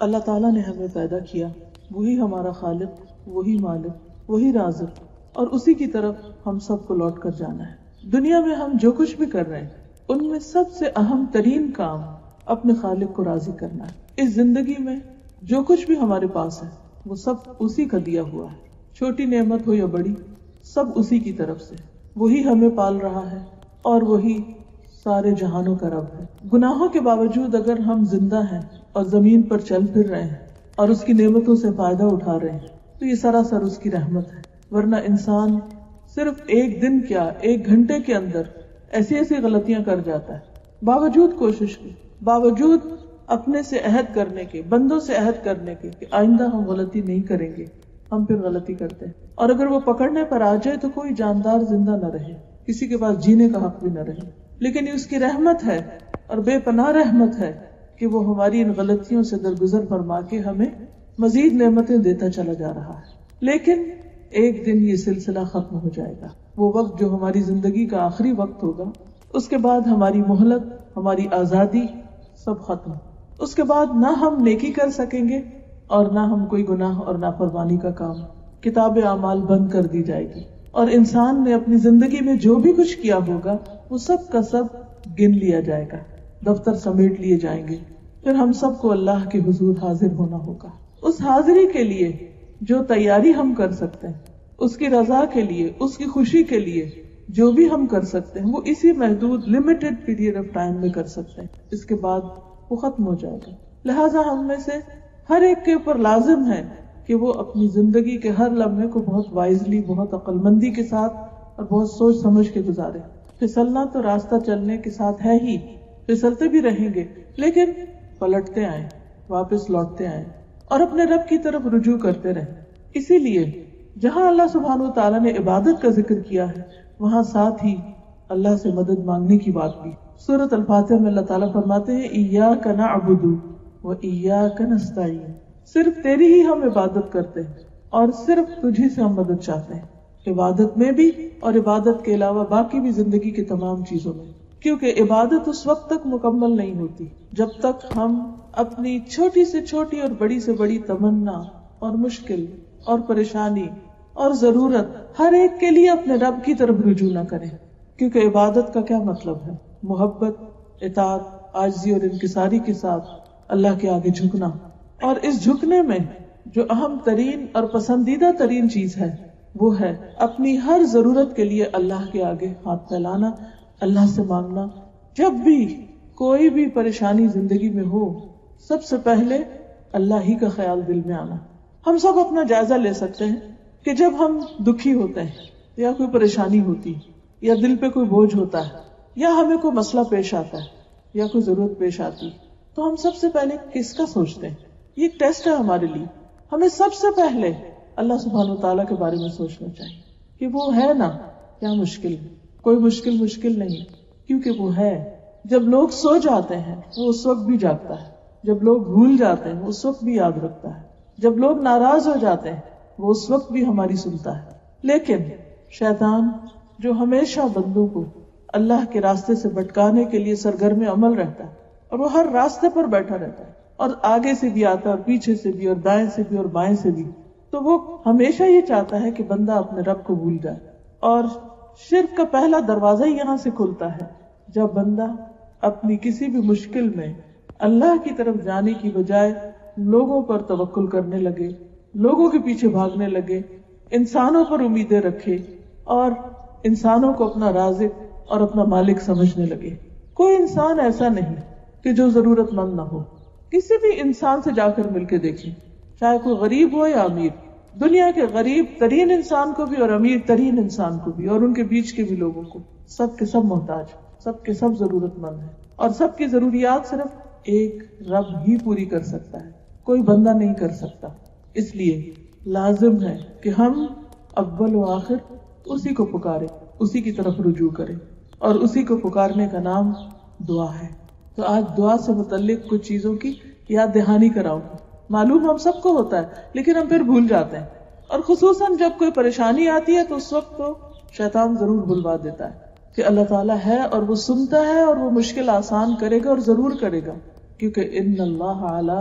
اللہ تعالیٰ نے ہمیں پیدا کیا، وہی ہمارا خالق، وہی مالک، وہی رازق، اور اسی کی طرف ہم سب کو لوٹ کر جانا ہے۔ دنیا میں ہم جو کچھ بھی کر رہے ہیں ان میں سب سے اہم ترین کام اپنے خالق کو راضی کرنا ہے۔ اس زندگی میں جو کچھ بھی ہمارے پاس ہے وہ سب اسی کا دیا ہوا ہے، چھوٹی نعمت ہو یا بڑی، سب اسی کی طرف سے۔ وہی ہمیں پال رہا ہے اور وہی سارے جہانوں کا رب ہے۔ گناہوں کے باوجود اگر ہم زندہ ہیں اور زمین پر چل پھر رہے ہیں اور اس کی نعمتوں سے فائدہ اٹھا رہے ہیں تو یہ سراسر اس کی رحمت ہے، ورنہ انسان صرف ایک دن کیا 1 گھنٹے کے اندر ایسی ایسی غلطیاں کر جاتا ہے، باوجود کوشش کے، باوجود اپنے سے عہد کرنے کے، بندوں سے عہد کرنے کے کہ آئندہ ہم غلطی نہیں کریں گے، ہم پھر غلطی کرتے ہیں۔ اور اگر وہ پکڑنے پر آ جائے تو کوئی جاندار زندہ نہ رہے، کسی کے پاس جینے کا حق بھی نہ رہے، لیکن یہ اس کی رحمت ہے اور بے پناہ رحمت ہے کہ وہ ہماری ان غلطیوں سے درگزر فرما کے ہمیں مزید نعمتیں دیتا چلا جا رہا ہے۔ لیکن ایک دن یہ سلسلہ ختم ہو جائے گا، وہ وقت جو ہماری زندگی کا آخری وقت ہوگا، اس کے بعد ہماری مہلت، ہماری آزادی سب ختم۔ اس کے بعد نہ ہم نیکی کر سکیں گے اور نہ ہم کوئی گناہ اور نافرمانی کا کام، کتاب اعمال بند کر دی جائے گی اور انسان نے اپنی زندگی میں جو بھی کچھ کیا ہوگا وہ سب کا سب گن لیا جائے گا، دفتر سمیٹ لیے جائیں گے، پھر ہم سب کو اللہ کے حضور حاضر ہونا ہوگا۔ اس حاضری کے لیے جو تیاری ہم کر سکتے ہیں، اس کی رضا کے لیے، اس کی خوشی کے لیے جو بھی ہم کر سکتے ہیں وہ اسی محدود لمیٹڈ پیریڈ آف ٹائم میں کر سکتے ہیں، اس کے بعد وہ ختم ہو جائے گا۔ لہٰذا ہم میں سے ہر ایک کے اوپر لازم ہے کہ وہ اپنی زندگی کے ہر لمحے کو بہت وائزلی، بہت عقل مندی کے ساتھ اور بہت سوچ سمجھ کے گزارے۔ پھسلنا تو راستہ چلنے کے ساتھ ہے ہی، پھسلتے بھی رہیں گے، لیکن پلٹتے آئیں، واپس لوٹتے آئیں اور اپنے رب کی طرف رجوع کرتے رہیں۔ اسی لیے جہاں اللہ سبحانہ و تعالیٰ نے عبادت کا ذکر کیا ہے وہاں ساتھ ہی اللہ سے مدد مانگنے کی بات بھی۔ سورۃ الفاتحہ میں اللہ تعالیٰ فرماتے ہیں ایاک نعبد و ایاک نستعین، صرف تیری ہی ہم عبادت کرتے ہیں اور صرف تجھی سے ہم مدد چاہتے ہیں، عبادت میں بھی اور عبادت کے علاوہ باقی بھی زندگی کی تمام چیزوں میں، کیونکہ عبادت اس وقت تک مکمل نہیں ہوتی جب تک ہم اپنی چھوٹی سے چھوٹی اور بڑی سے بڑی تمنا اور مشکل اور پریشانی اور ضرورت ہر ایک کے لیے اپنے رب کی طرف رجوع نہ کریں۔ کیونکہ عبادت کا کیا مطلب ہے؟ محبت، اطاعت، عاجزی اور انکساری کے ساتھ اللہ کے آگے جھکنا، اور اس جھکنے میں جو اہم ترین اور پسندیدہ ترین چیز ہے وہ ہے اپنی ہر ضرورت کے لیے اللہ کے آگے ہاتھ پھیلانا، اللہ سے مانگنا۔ جب بھی کوئی بھی پریشانی زندگی میں ہو سب سے پہلے اللہ ہی کا خیال دل میں آنا۔ ہم سب اپنا جائزہ لے سکتے ہیں کہ جب ہم دکھی ہوتے ہیں یا کوئی پریشانی ہوتی یا دل پہ کوئی بوجھ ہوتا ہے یا ہمیں کوئی مسئلہ پیش آتا ہے یا کوئی ضرورت پیش آتی تو ہم سب سے پہلے کس کا سوچتے ہیں؟ یہ ایک ٹیسٹ ہے ہمارے لیے۔ ہمیں سب سے پہلے اللہ سبحانہ وتعالیٰ کے بارے میں سوچنا چاہیے کہ وہ ہے نا، کیا مشکل ہے؟ کوئی مشکل نہیں، کیونکہ وہ ہے۔ جب لوگ سو جاتے ہیں وہ اس وقت بھی جاگتا ہے، جب لوگ بھول جاتے ہیں وہ اس وقت بھی یاد رکھتا ہے، جب لوگ ناراض ہو جاتے ہیں وہ اس وقت بھی ہماری سنتا ہے۔ لیکن شیطان جو ہمیشہ بندوں کو اللہ کے راستے سے بھٹکانے کے لیے سرگرم عمل رہتا ہے اور وہ ہر راستے پر بیٹھا رہتا ہے اور آگے سے بھی آتا ہے اور پیچھے سے بھی اور دائیں سے بھی اور بائیں سے بھی، تو وہ ہمیشہ یہ چاہتا ہے کہ بندہ اپنے رب کو بھول جائے۔ اور شرک کا پہلا دروازہ ہی یہاں سے کھلتا ہے جب بندہ اپنی کسی بھی مشکل میں اللہ کی طرف جانے کی بجائے لوگوں پر توکل کرنے لگے، لوگوں کے پیچھے بھاگنے لگے، انسانوں پر امیدیں رکھے اور انسانوں کو اپنا رازق اور اپنا مالک سمجھنے لگے۔ کوئی انسان ایسا نہیں کہ جو ضرورت مند نہ ہو۔ کسی بھی انسان سے جا کر مل کے دیکھیں، چاہے کوئی غریب ہو یا امیر، دنیا کے غریب ترین انسان کو بھی اور امیر ترین انسان کو بھی اور ان کے بیچ کے بھی لوگوں کو، سب کے سب محتاج، سب کے سب ضرورت مند ہیں، اور سب کی ضروریات صرف ایک رب ہی پوری کر سکتا ہے، کوئی بندہ نہیں کر سکتا۔ اس لیے لازم ہے کہ ہم اول و آخر اسی کو پکاریں، اسی کی طرف رجوع کریں، اور اسی کو پکارنے کا نام دعا ہے۔ تو آج دعا سے متعلق کچھ چیزوں کی یاد دہانی کراؤں گی۔ معلوم ہم سب کو ہوتا ہے لیکن ہم پھر بھول جاتے ہیں، اور خصوصاً جب کوئی پریشانی آتی ہے تو اس وقت تو شیطان ضرور بھلوا دیتا ہے کہ اللہ تعالیٰ ہے اور وہ سنتا ہے اور وہ مشکل آسان کرے گا اور ضرور کرے گا، کیونکہ ان اللہ علی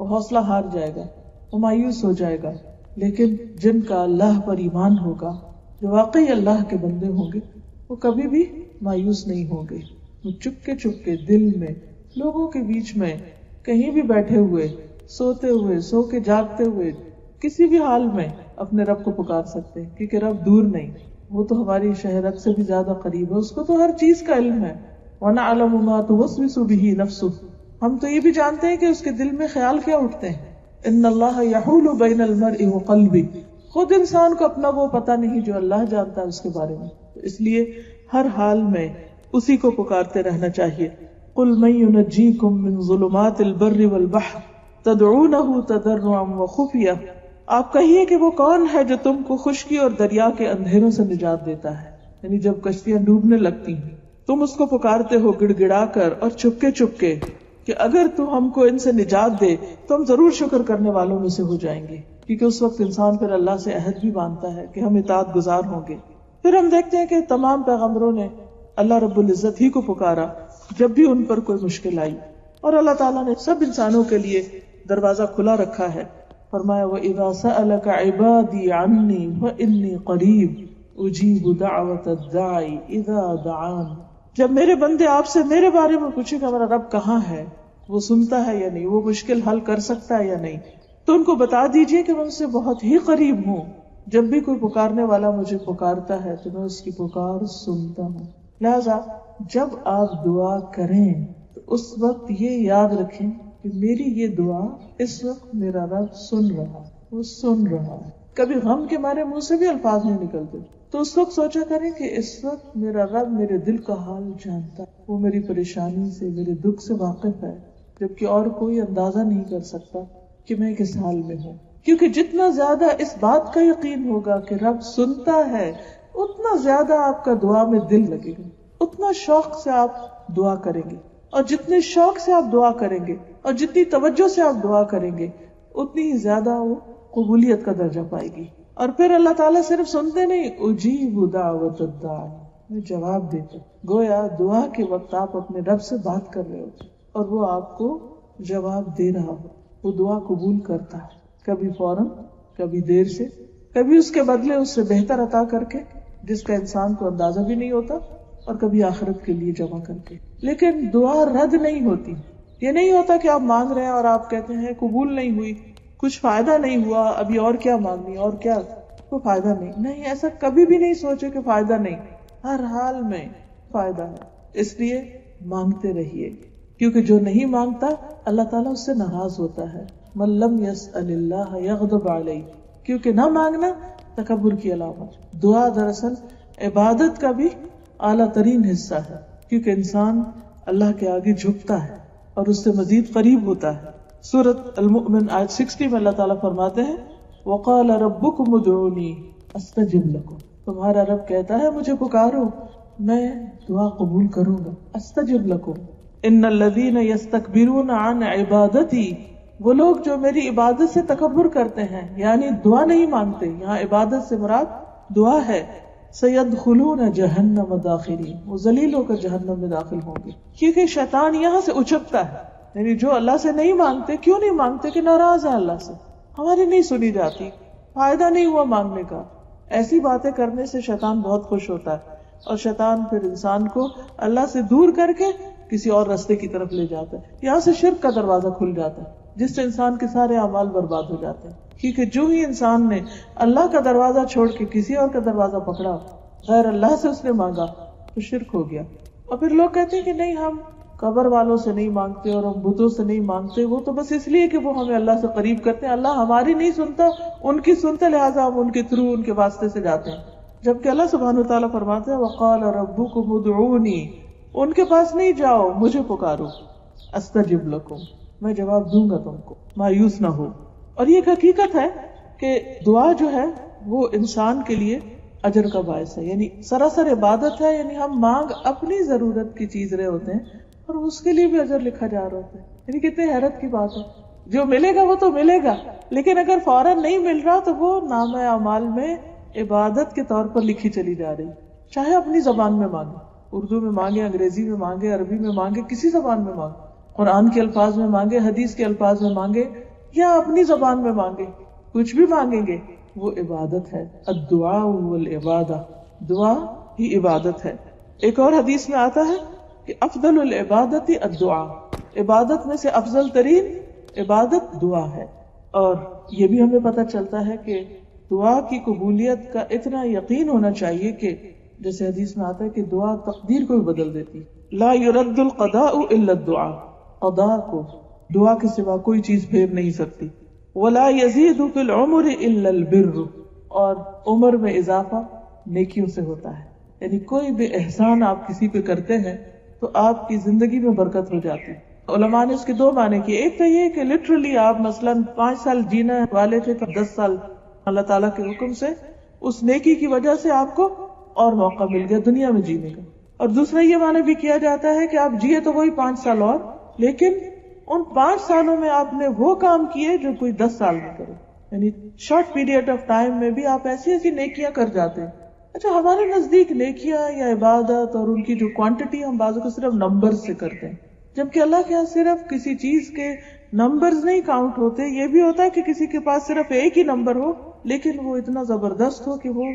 وہ حوصلہ ہار جائے گا، وہ مایوس ہو جائے گا. لیکن جن کا اللہ پر ایمان ہوگا، جو واقعی اللہ کے بندے ہوں گے، وہ کبھی بھی مایوس نہیں ہوں گے. وہ چپ کے دل میں، لوگوں کے بیچ میں، کہیں بھی بیٹھے ہوئے، سوتے ہوئے، سو کے جاگتے ہوئے، کسی بھی حال میں اپنے رب کو پکار سکتے ہیں، کیونکہ رب دور نہیں، وہ تو ہماری شہرت سے بھی زیادہ قریب ہے. اس کو تو ہر چیز کا علم ہے. وَنَعْلَمُ مَا تُوَسْوِسُ بِهِ نَفْسُهُ، ہم تو یہ بھی جانتے ہیں کہ اس کے دل میں خیال کیا اٹھتے ہیں. ان اللہ یحول بین المرء وقلبہ، خود انسان کو اپنا وہ پتہ نہیں جو اللہ جانتا ہے اس کے بارے میں. اس لیے ہر حال میں اسی کو پکارتے رہنا چاہیے. قل من ینجیکم من ظلمات البر والبحر تدعونہ تضرعا وخفیہ، آپ کہیے کہ وہ کون ہے جو تم کو خشکی اور دریا کے اندھیروں سے نجات دیتا ہے. یعنی جب کشتیاں ڈوبنے لگتی ہیں تم اس کو پکارتے ہو گڑ گڑا کر اور چپ کے کہ اگر تو ہم کو ان سے نجات دے تو ہم ضرور شکر کرنے والوں میں سے ہو جائیں گے. کیونکہ اس وقت انسان پھر اللہ سے عہد بھی باندھتا ہے کہ ہم اطاعت گزار ہوں گے. پھر ہم دیکھتے ہیں کہ تمام پیغمبروں نے اللہ رب العزت ہی کو پکارا جب بھی ان پر کوئی مشکل آئی، اور اللہ تعالیٰ نے سب انسانوں کے لیے دروازہ کھلا رکھا ہے. فرمایا وَإِذَا سَأَلَكَ عِبَادِي عَنِّي فَإِنِّي قَرِيبٌ أُجِيبُ دَعْوَةَ الدَّاعِ إِذَا دَعَانِ، جب میرے بندے آپ سے میرے بارے میں پوچھیں کہ ہمارا رب کہاں ہے، وہ سنتا ہے یا نہیں، وہ مشکل حل کر سکتا ہے یا نہیں، تو ان کو بتا دیجئے کہ میں ان سے بہت ہی قریب ہوں. جب بھی کوئی پکارنے والا مجھے پکارتا ہے تو میں اس کی پکار سنتا ہوں. لہذا جب آپ دعا کریں تو اس وقت یہ یاد رکھیں کہ میری یہ دعا اس وقت میرا رب سن رہا، وہ سن رہا ہے. کبھی غم کے مارے منہ سے بھی الفاظ نہیں نکلتے تو اس وقت سوچا کریں کہ اس وقت میرا رب میرے دل کا حال جانتا ہے، وہ میری پریشانی سے، میرے دکھ سے واقف ہے، جبکہ اور کوئی اندازہ نہیں کر سکتا کہ میں کس حال میں ہوں. کیونکہ جتنا زیادہ اس بات کا یقین ہوگا کہ رب سنتا ہے، اتنا زیادہ آپ کا دعا میں دل لگے گا، اتنا شوق سے آپ دعا کریں گے، اور جتنے شوق سے آپ دعا کریں گے اور جتنی توجہ سے آپ دعا کریں گے اتنی ہی زیادہ وہ قبولیت کا درجہ پائے گی. اور پھر اللہ تعالیٰ صرف سنتے نہیں، اجیب دعوت الداع، میں جواب دیتا. گویا دعا کے وقت آپ اپنے رب سے بات کر رہے ہوتے اور وہ آپ کو جواب دے رہا ہو. وہ دعا قبول کرتا ہے، کبھی فوراً، کبھی دیر سے، کبھی اس کے بدلے اس سے بہتر عطا کر کے جس کا انسان کو اندازہ بھی نہیں ہوتا، اور کبھی آخرت کے لیے جمع کر کے. لیکن دعا رد نہیں ہوتی. یہ نہیں ہوتا کہ آپ مانگ رہے ہیں اور آپ کہتے ہیں قبول نہیں ہوئی، کچھ فائدہ نہیں ہوا، ابھی اور کیا مانگنی، اور کیا، کوئی فائدہ نہیں. نہیں، ایسا کبھی بھی نہیں سوچے کہ فائدہ نہیں، ہر حال میں فائدہ ہے. اس لیے مانگتے رہیے، کیونکہ جو نہیں مانگتا اللہ تعالیٰ اس سے ناراض ہوتا ہے. من لم يسأل اللہ یغضب علیہ، کیونکہ نہ مانگنا تکبر کی علامت. دعا دراصل عبادت کا بھی اعلیٰ ترین حصہ ہے، کیونکہ انسان اللہ کے آگے جھکتا ہے اور اس سے مزید قریب ہوتا ہے. سورۃ المؤمن آیت 60 میں اللہ تعالیٰ فرماتے ہیں وَقَالَ رَبُّكُمُ ادْعُونِي أَسْتَجِبْ لَكُمْ، تمہارا رب کہتا ہے مجھے پکارو میں دعا قبول کروں گا. استجب لکم ان الذین یستکبرون عن عبادتی، وہ لوگ جو میری عبادت سے تکبر کرتے ہیں، یعنی دعا نہیں مانگتے، یہاں عبادت سے مراد دعا ہے، سیدخلون جہنم داخرین، وہ ذلیل ہو کر جہنم میں داخل ہوں گے. کیونکہ شیطان یہاں سے اچکتا ہے، یعنی جو اللہ سے نہیں مانگتے. کیوں نہیں مانگتے؟ کہ ناراض ہے اللہ سے، ہماری نہیں سنی جاتی، فائدہ نہیں ہوا مانگنے کا. ایسی باتیں کرنے سے شیطان بہت خوش ہوتا ہے، اور شیطان پھر انسان کو اللہ سے دور کر کے کسی اور راستے کی طرف لے جاتا ہے. یہاں سے شرک کا دروازہ کھل جاتا ہے جس سے انسان کے سارے اعمال برباد ہو جاتے ہیں. کیونکہ جو ہی انسان نے اللہ کا دروازہ چھوڑ کے کسی اور کا دروازہ پکڑا، غیر اللہ سے اس نے مانگا، تو شرک ہو گیا. اور پھر لوگ کہتے ہیں کہ نہیں ہم قبر والوں سے نہیں مانگتے اور ہم بتوں سے نہیں مانگتے، وہ تو بس اس لیے کہ وہ ہمیں اللہ سے قریب کرتے ہیں، اللہ ہماری نہیں سنتا، ان کی سنتے، لہٰذا ہم ان کے تھرو، ان کے واسطے سے جاتے ہیں. جبکہ اللہ سبحانہ وتعالیٰ فرماتے ہیں وقال ربکم ادعونی، ان کے پاس نہیں جاؤ، مجھے پکارو، استجب لکم، میں جواب دوں گا تم کو، مایوس نہ ہو. اور یہ ایک حقیقت ہے کہ دعا جو ہے وہ انسان کے لیے اجر کا باعث ہے، یعنی سراسر عبادت ہے. یعنی ہم مانگ اپنی ضرورت کی چیز رہے ہوتے ہیں اور اس کے لیے بھی اجر لکھا جا رہا ہوتا ہے. یعنی کتنی حیرت کی بات ہے. جو ملے گا وہ تو ملے گا، لیکن اگر فوراً نہیں مل رہا تو وہ نام اعمال میں عبادت کے طور پر لکھی چلی جا رہی. چاہے اپنی زبان میں مانگے، اردو میں مانگے، انگریزی میں مانگے، عربی میں مانگے، کسی زبان میں مانگے، قرآن کے الفاظ میں مانگے، حدیث کے الفاظ میں مانگے یا اپنی زبان میں مانگے، کچھ بھی مانگیں گے وہ عبادت ہے. الدعاء والعبادہ، دعا ہی عبادت ہے. ایک اور حدیث میں آتا ہے کہ افضل العبادت الدعاء، عبادت میں سے افضل ترین عبادت دعا ہے. اور یہ بھی ہمیں پتہ چلتا ہے کہ دعا کی قبولیت کا اتنا یقین ہونا چاہیے کہ جیسے حدیث میں آتا ہے کہ دعا تقدیر کو بھی بدل دیتی. لا يرد القضاء الا الدعاء، قضاء کو دعا کے سوا کوئی چیز پھیر نہیں سکتی. ولا يزيد في العمر الا البر، اور عمر میں اضافہ نیکیوں سے ہوتا ہے. یعنی کوئی بھی احسان آپ کسی پہ کرتے ہیں تو آپ کی زندگی میں برکت ہو جاتی ہے. علماء نے اس کے دو معنی کیے. ایک تو یہ کہ لٹرلی آپ مثلا 5 سال جینے والے تھے تو 10 سال اللہ تعالیٰ کے حکم سے اس نیکی کی وجہ سے آپ کو اور موقع مل گیا دنیا میں جینے کا. اور دوسرا یہ معنی بھی کیا جاتا ہے کہ آپ جیے تو وہی 5 سال اور، لیکن ان 5 سالوں میں آپ نے وہ کام کیے جو کوئی 10 سال میں کرے. یعنی شارٹ پیریڈ آف ٹائم میں بھی آپ ایسی ایسی نیکیاں کر جاتے ہیں. اچھا، ہمارے نزدیک نیکیاں یا عبادت اور ان کی جو کوانٹٹی ہم بعضوں کو صرف نمبر سے کرتے ہیں، جبکہ اللہ کے یہاں صرف کسی چیز کے نمبرز نہیں کاؤنٹ ہوتے. یہ بھی ہوتا ہے کہ کسی کے پاس صرف ایک ہی نمبر ہو لیکن وہ اتنا زبردست ہو کہ وہ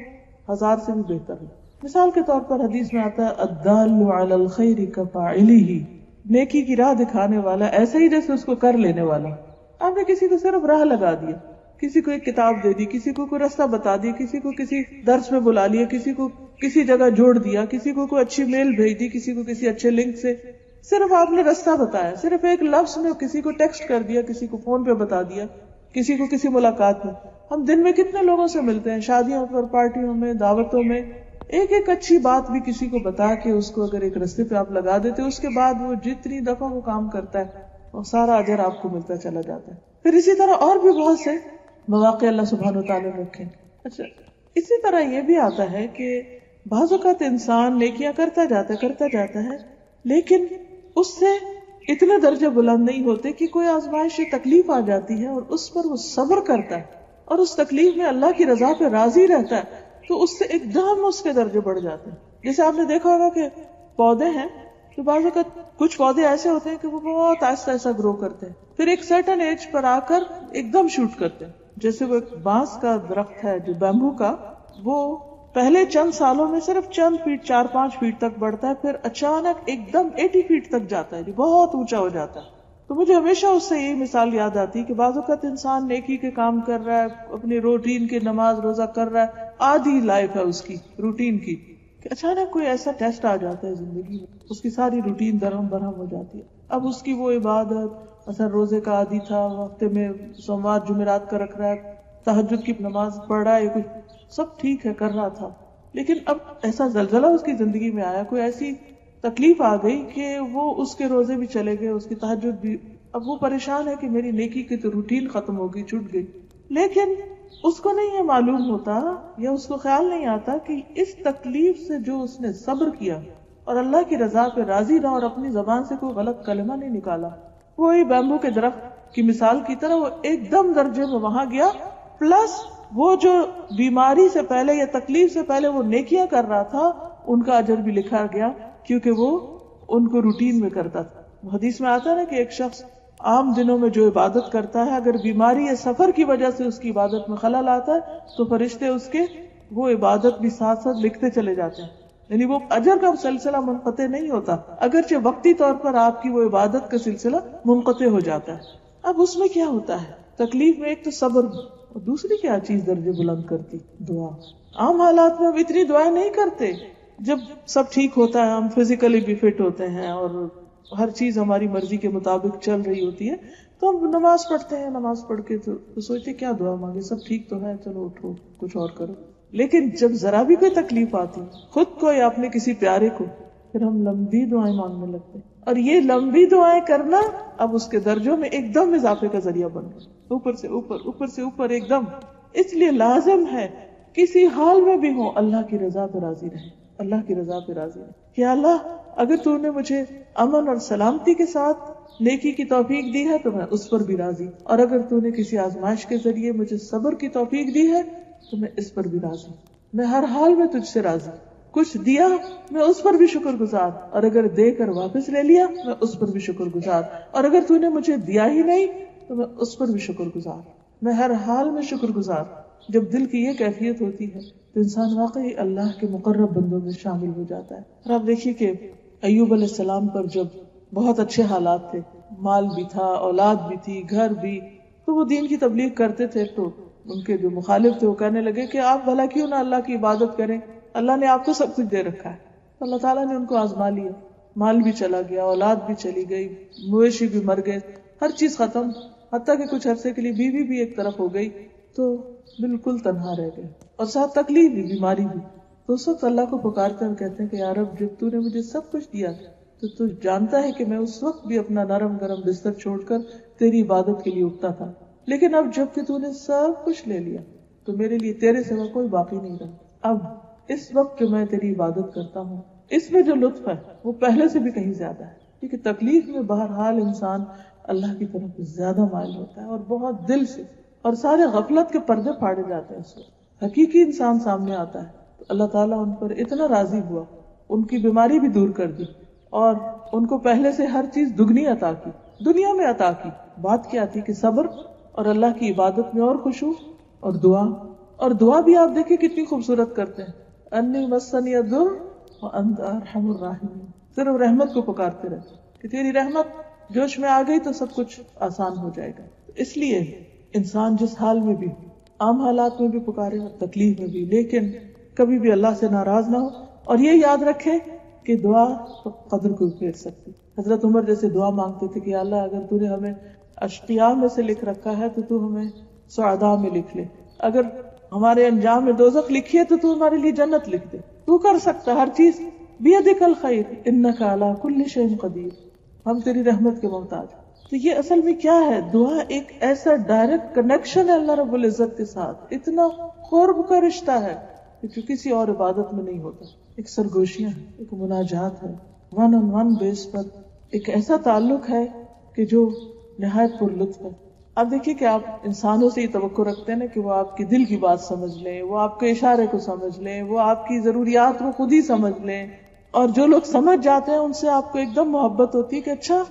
1000 سے بھی بہتر ہو. مثال کے طور پر حدیث میں آتا ہے الدال علی الخیر کفاعلہ، نیکی کی راہ دکھانے والا ایسا ہی جیسے اس کو کر لینے والا. آپ نے کسی کو صرف راہ لگا دیا، کسی کو ایک کتاب دے دی، کسی کو کوئی راستہ بتا دیا، کسی کو کسی درس میں بلا لیا، کسی کو کسی جگہ جوڑ دیا، کسی کو کوئی اچھی میل بھیج دی، کسی کو کسی اچھے لنک سے. صرف آپ نے راستہ بتایا، صرف ایک لفظ میں کسی کو ٹیکسٹ کر دیا، کسی کو فون پہ بتا دیا، کسی کو کسی ملاقات میں. ہم دن میں کتنے لوگوں سے ملتے ہیں، شادیوں پر، پارٹیوں میں، دعوتوں میں. ایک ایک اچھی بات بھی کسی کو بتا کے اس کو اگر ایک راستے پہ آپ لگا دیتے، اس کے بعد وہ جتنی دفعہ وہ کام کرتا ہے وہ سارا اجر آپ کو ملتا چلا جاتا ہے. پھر اسی طرح اور بھی بہت سے مواقع اللہ سبحانہ وتعالی نے رکھے. اچھا، اسی طرح یہ بھی آتا ہے کہ بعض اوقات انسان نیکیاں کرتا جاتا ہے لیکن اس سے اتنے درجے بلند نہیں ہوتے کہ کوئی آزمائش تکلیف آ جاتی ہے اور اس پر وہ صبر کرتا ہے اور اس تکلیف میں اللہ کی رضا پہ راضی رہتا ہے تو اس سے ایک دم اس کے درجے بڑھ جاتے ہیں. جیسے آپ نے دیکھا ہوگا کہ پودے ہیں تو بعض اوقات کچھ پودے ایسے ہوتے ہیں کہ وہ بہت آہستہ آہستہ گرو کرتے ہیں، پھر ایک سرٹن ایج پر آ کر ایک دم شوٹ کرتے ہیں. جیسے وہ ایک بانس کا درخت ہے جو بیمبو کا، وہ پہلے چند سالوں میں صرف چند فیٹ 4-5 فیٹ تک بڑھتا ہے، پھر اچانک ایک دم 80 فیٹ تک جاتا ہے، بہت اونچا ہو جاتا ہے. تو مجھے ہمیشہ اس سے یہی مثال یاد آتی کہ بعض اوقات انسان نیکی کے کام کر رہا ہے، اپنی روٹین کی نماز روزہ کر رہا ہے، آدھی لائف ہے اس کی روٹین کی، کہ اچانک کوئی ایسا ٹیسٹ آ جاتا ہے زندگی میں، اس کی ساری روٹین درہم برہم ہو جاتی ہے. اب اس کی وہ عبادت، مثلا روزے کا عادی تھا، ہفتے میں سوموار جمعرات کا رکھ رہا ہے، تہجد کی نماز پڑھ رہا ہے، کچھ سب ٹھیک ہے کر رہا تھا، لیکن اب ایسا زلزلہ اس کی زندگی میں آیا، کوئی ایسی تکلیف آ گئی کہ وہ اس کے روزے بھی چلے گئے، اس کی تہجد بھی. اب وہ پریشان ہے کہ میری نیکی کی تو روٹین ختم ہو گئی، چھوٹ گئی. لیکن اس کو نہیں یہ معلوم ہوتا یا اس کو خیال نہیں آتا کہ اس تکلیف سے جو اس نے صبر کیا اور اللہ کی رضا پہ راضی رہا اور اپنی زبان سے کوئی غلط کلمہ نہیں نکالا، وہی بیمبو کے درخت کی مثال کی طرح وہ ایک دم درجے میں وہاں گیا. پلس وہ جو بیماری سے پہلے یا تکلیف سے پہلے وہ نیکیاں کر رہا تھا ان کا اجر بھی لکھا گیا، کیونکہ وہ ان کو روٹین میں کرتا تھا. حدیث میں آتا ہے نا کہ ایک شخص عام دنوں میں جو عبادت کرتا ہے، اگر بیماری یا سفر کی وجہ سے اس کی عبادت میں خلل آتا ہے تو فرشتے اس کے وہ عبادت بھی ساتھ ساتھ لکھتے چلے جاتے ہیں. یعنی وہ اجر کا سلسلہ منقطع نہیں ہوتا، اگرچہ وقتی طور پر آپ کی وہ عبادت کا سلسلہ منقطع ہو جاتا ہے. اب اس میں کیا ہوتا ہے، تکلیف میں ایک تو صبر، اور دوسری کیا چیز درجے بلند کرتی؟ دعا. عام حالات میں ہم اتنی دعائیں نہیں کرتے، جب سب ٹھیک ہوتا ہے، ہم فزیکلی بھی فٹ ہوتے ہیں اور ہر چیز ہماری مرضی کے مطابق چل رہی ہوتی ہے تو ہم نماز پڑھتے ہیں، نماز پڑھ کے تو سوچتے کیا دعا مانگے، سب ٹھیک تو ہے، چلو اٹھو کچھ اور کرو. لیکن جب ذرا بھی کوئی تکلیف آتی خود کو یا اپنے کسی پیارے کو، پھر ہم لمبی دعائیں مانگنے لگتے ہیں، اور یہ لمبی دعائیں کرنا اب اس کے درجوں میں ایک دم اضافے کا ذریعہ بن گیا، اوپر سے اوپر، اوپر سے اوپر ایک دم. اس لیے لازم ہے کسی حال میں بھی ہو اللہ کی رضا پہ راضی رہے، اللہ کی رضا پہ راضی رہے. کہ اللہ اگر تو نے مجھے امن اور سلامتی کے ساتھ نیکی کی توفیق دی ہے تو میں اس پر بھی راضی، اور اگر تو نے کسی آزمائش کے ذریعے مجھے صبر کی توفیق دی ہے تو میں اس پر بھی راضی. میں ہر حال میں تجھ سے راضی، کچھ دیا میں اس پر بھی شکر گزار، اور اگر دے کر واپس لے لیا میں اس پر بھی شکر گزار، اور اگر تو نے مجھے دیا ہی نہیں تو میں اس پر بھی شکر گزار، میں ہر حال میں شکر گزار۔ جب دل کی یہ کیفیت ہوتی ہے تو انسان واقعی اللہ کے مقرب بندوں میں شامل ہو جاتا ہے۔ اور آپ دیکھیے کہ ایوب علیہ السلام پر جب بہت اچھے حالات تھے، مال بھی تھا، اولاد بھی تھی، گھر بھی، تو وہ دین کی تبلیغ کرتے تھے، تو ان کے جو مخالف تھے وہ کہنے لگے کہ آپ بھلا کیوں نہ اللہ کی عبادت کریں، اللہ نے آپ کو سب کچھ دے رکھا ہے۔ اللہ تعالیٰ نے ان کو آزما لیا، مال بھی چلا گیا، اولاد بھی چلی گئی، مویشی بھی مر گئے، ہر چیز ختم، حتیٰ کہ کچھ عرصے کے لیے بیوی بھی ایک طرف ہو گئی، تو بالکل تنہا رہ گئے، اور ساتھ تکلیف بھی، بیماری بھی۔ تو اس وقت اللہ کو پکارتے ہیں، کہتے ہیں کہ یا رب جب تو نے مجھے سب کچھ دیا تو تو جانتا ہے کہ میں اس وقت بھی اپنا نرم گرم بستر چھوڑ کر تیری عبادت کے لیے اٹھتا تھا، لیکن اب جب کہ تو نے سب کچھ لے لیا تو میرے لیے تیرے سوا کوئی باقی نہیں رہا۔ اب اس وقت جو میں تیری عبادت کرتا ہوں اس میں جو لطف ہے وہ پہلے سے بھی کہیں زیادہ ہے، کیونکہ تکلیف میں بہرحال انسان اللہ کی طرف زیادہ مائل ہوتا ہے، اور بہت دل سے، اور سارے غفلت کے پردے پھاڑے جاتے ہیں، اس وقت حقیقی انسان سامنے آتا ہے۔ تو اللہ تعالیٰ ان پر اتنا راضی ہوا، ان کی بیماری بھی دور کر دی، اور ان کو پہلے سے ہر چیز دگنی عطا کی، دنیا میں عطا کی۔ بات کیا تھی کہ صبر اور اللہ کی عبادت میں اور خشوع اور دعا، اور دعا بھی آپ دیکھیں کتنی خوبصورت کرتے ہیں، انی مسنی الضر وانت ارحم الراحمین، صرف رحمت کو پکارتے رہتے کہ تیری رحمت جوش میں آ گئی تو سب کچھ آسان ہو جائے گا۔ اس لیے انسان جس حال میں بھی، عام حالات میں بھی پکارے اور تکلیف میں بھی، لیکن کبھی بھی اللہ سے ناراض نہ ہو، اور یہ یاد رکھے کہ دعا تو قدر کو پھیر سکتی۔ حضرت عمر جیسے دعا مانگتے تھے کہ اللہ اگر تو نے ہمیں اشقیاء میں سے لکھ رکھا ہے تو ہمیں سعداء میں لکھ لے، اگر ہمارے انجام میں دوزخ لکھی ہے تو ہمارے لیے جنت لکھ دے، تو کر سکتا ہر چیز، بیدک الخیر انک علی کل شیء قدیر، ہم تیری رحمت کے محتاج۔ تو یہ اصل میں کیا ہے؟ دعا ایک ایسا ڈائریکٹ کنیکشن ہے اللہ رب العزت کے ساتھ، اتنا قرب کا رشتہ ہے جو کسی اور عبادت میں نہیں ہوتا۔ ایک سرگوشیاں ہے، ایک مناجات ہے، ون آن ون بیس پر ایک ایسا تعلق ہے کہ جو نہایت پر لطف ہے۔ آپ دیکھیے کہ آپ انسانوں سے یہ توقع رکھتے ہیں نا کہ وہ آپ کی دل کی بات سمجھ لیں، وہ آپ کے اشارے کو سمجھ لیں، وہ آپ کی ضروریات کو خود ہی سمجھ لیں، اور جو لوگ سمجھ جاتے ہیں ان سے آپ کو ایک دم محبت ہوتی ہے کہ اچھا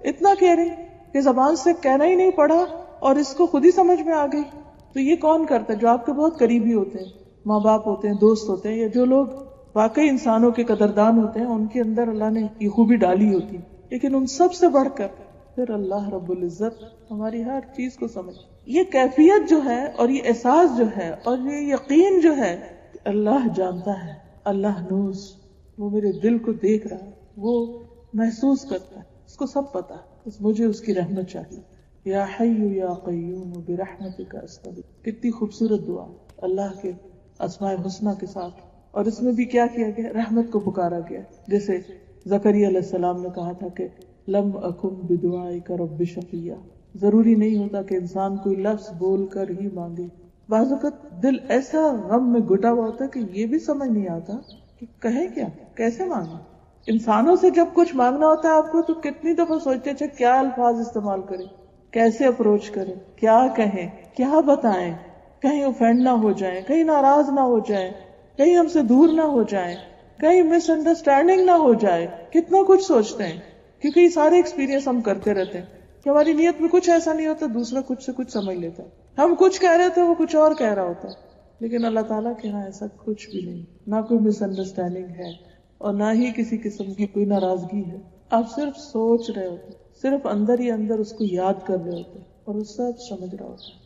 اتنا کیئرنگ کہ زبان سے کہنا ہی نہیں پڑا اور اس کو خود ہی سمجھ میں آ گئی۔ تو یہ کون کرتا ہے؟ جو آپ کے بہت قریبی ہوتے ہیں، ماں باپ ہوتے ہیں، دوست ہوتے ہیں، یا جو لوگ واقعی انسانوں کے قدردان ہوتے ہیں، ان کے اندر اللہ نے یہ خوبی ڈالی ہوتی۔ لیکن ان سب سے بڑھ کر پھر اللہ رب العزت ہماری ہر چیز کو سمجھ، یہ کیفیت جو ہے اور یہ احساس جو ہے اور یہ یقین جو ہے کہ اللہ جانتا ہے، اللہ نوز، وہ میرے دل کو دیکھ رہا ہے، وہ محسوس کرتا ہے، اس کو سب پتا ہے، بس مجھے اس کی رحمت چاہیے۔ یا حی یا قیوم برحمتک استغیث، کتنی خوبصورت دعا اللہ کے اسماء الحسنی کے ساتھ، اور اس میں بھی کیا کیا گیا؟ رحمت کو پکارا گیا۔ جیسے زکریا علیہ السلام نے کہا تھا کہ لم اکن بدعائک رب شقیا، ضروری نہیں ہوتا کہ انسان کوئی لفظ بول کر ہی مانگے، بعض اوقات دل ایسا غم میں گھٹا ہوا ہوتا ہے کہ یہ بھی سمجھ نہیں آتا کہ کہیں کیا، کیسے مانگے۔ انسانوں سے جب کچھ مانگنا ہوتا ہے آپ کو تو کتنی دفعہ سوچتے ہیں کیا الفاظ استعمال کریں، کیسے اپروچ کریں، کیا کہیں، کیا بتائیں، کہیں اوفینڈ نہ ہو جائیں، کہیں ناراض نہ ہو جائیں، کہیں ہم سے دور نہ ہو جائیں، کہیں مس انڈرسٹینڈنگ نہ ہو جائے، کتنا کچھ سوچتے ہیں، کیونکہ یہ سارے ایکسپیرینس ہم کرتے رہتے ہیں کہ ہماری نیت میں کچھ ایسا نہیں ہوتا، دوسرا کچھ سے کچھ سمجھ لیتا ہے، ہم کچھ کہہ رہے تھے وہ کچھ اور کہہ رہا ہوتا ہے، لیکن اللہ تعالیٰ کے ہاں ایسا کچھ بھی نہیں، نہ کوئی مس انڈرسٹینڈنگ ہے اور نہ ہی کسی قسم کی کوئی ناراضگی ہے۔ آپ صرف سوچ رہے ہوتے، صرف اندر ہی اندر اس کو یاد کر رہے ہوتے اور وہ سب سمجھ رہا ہوتا ہے۔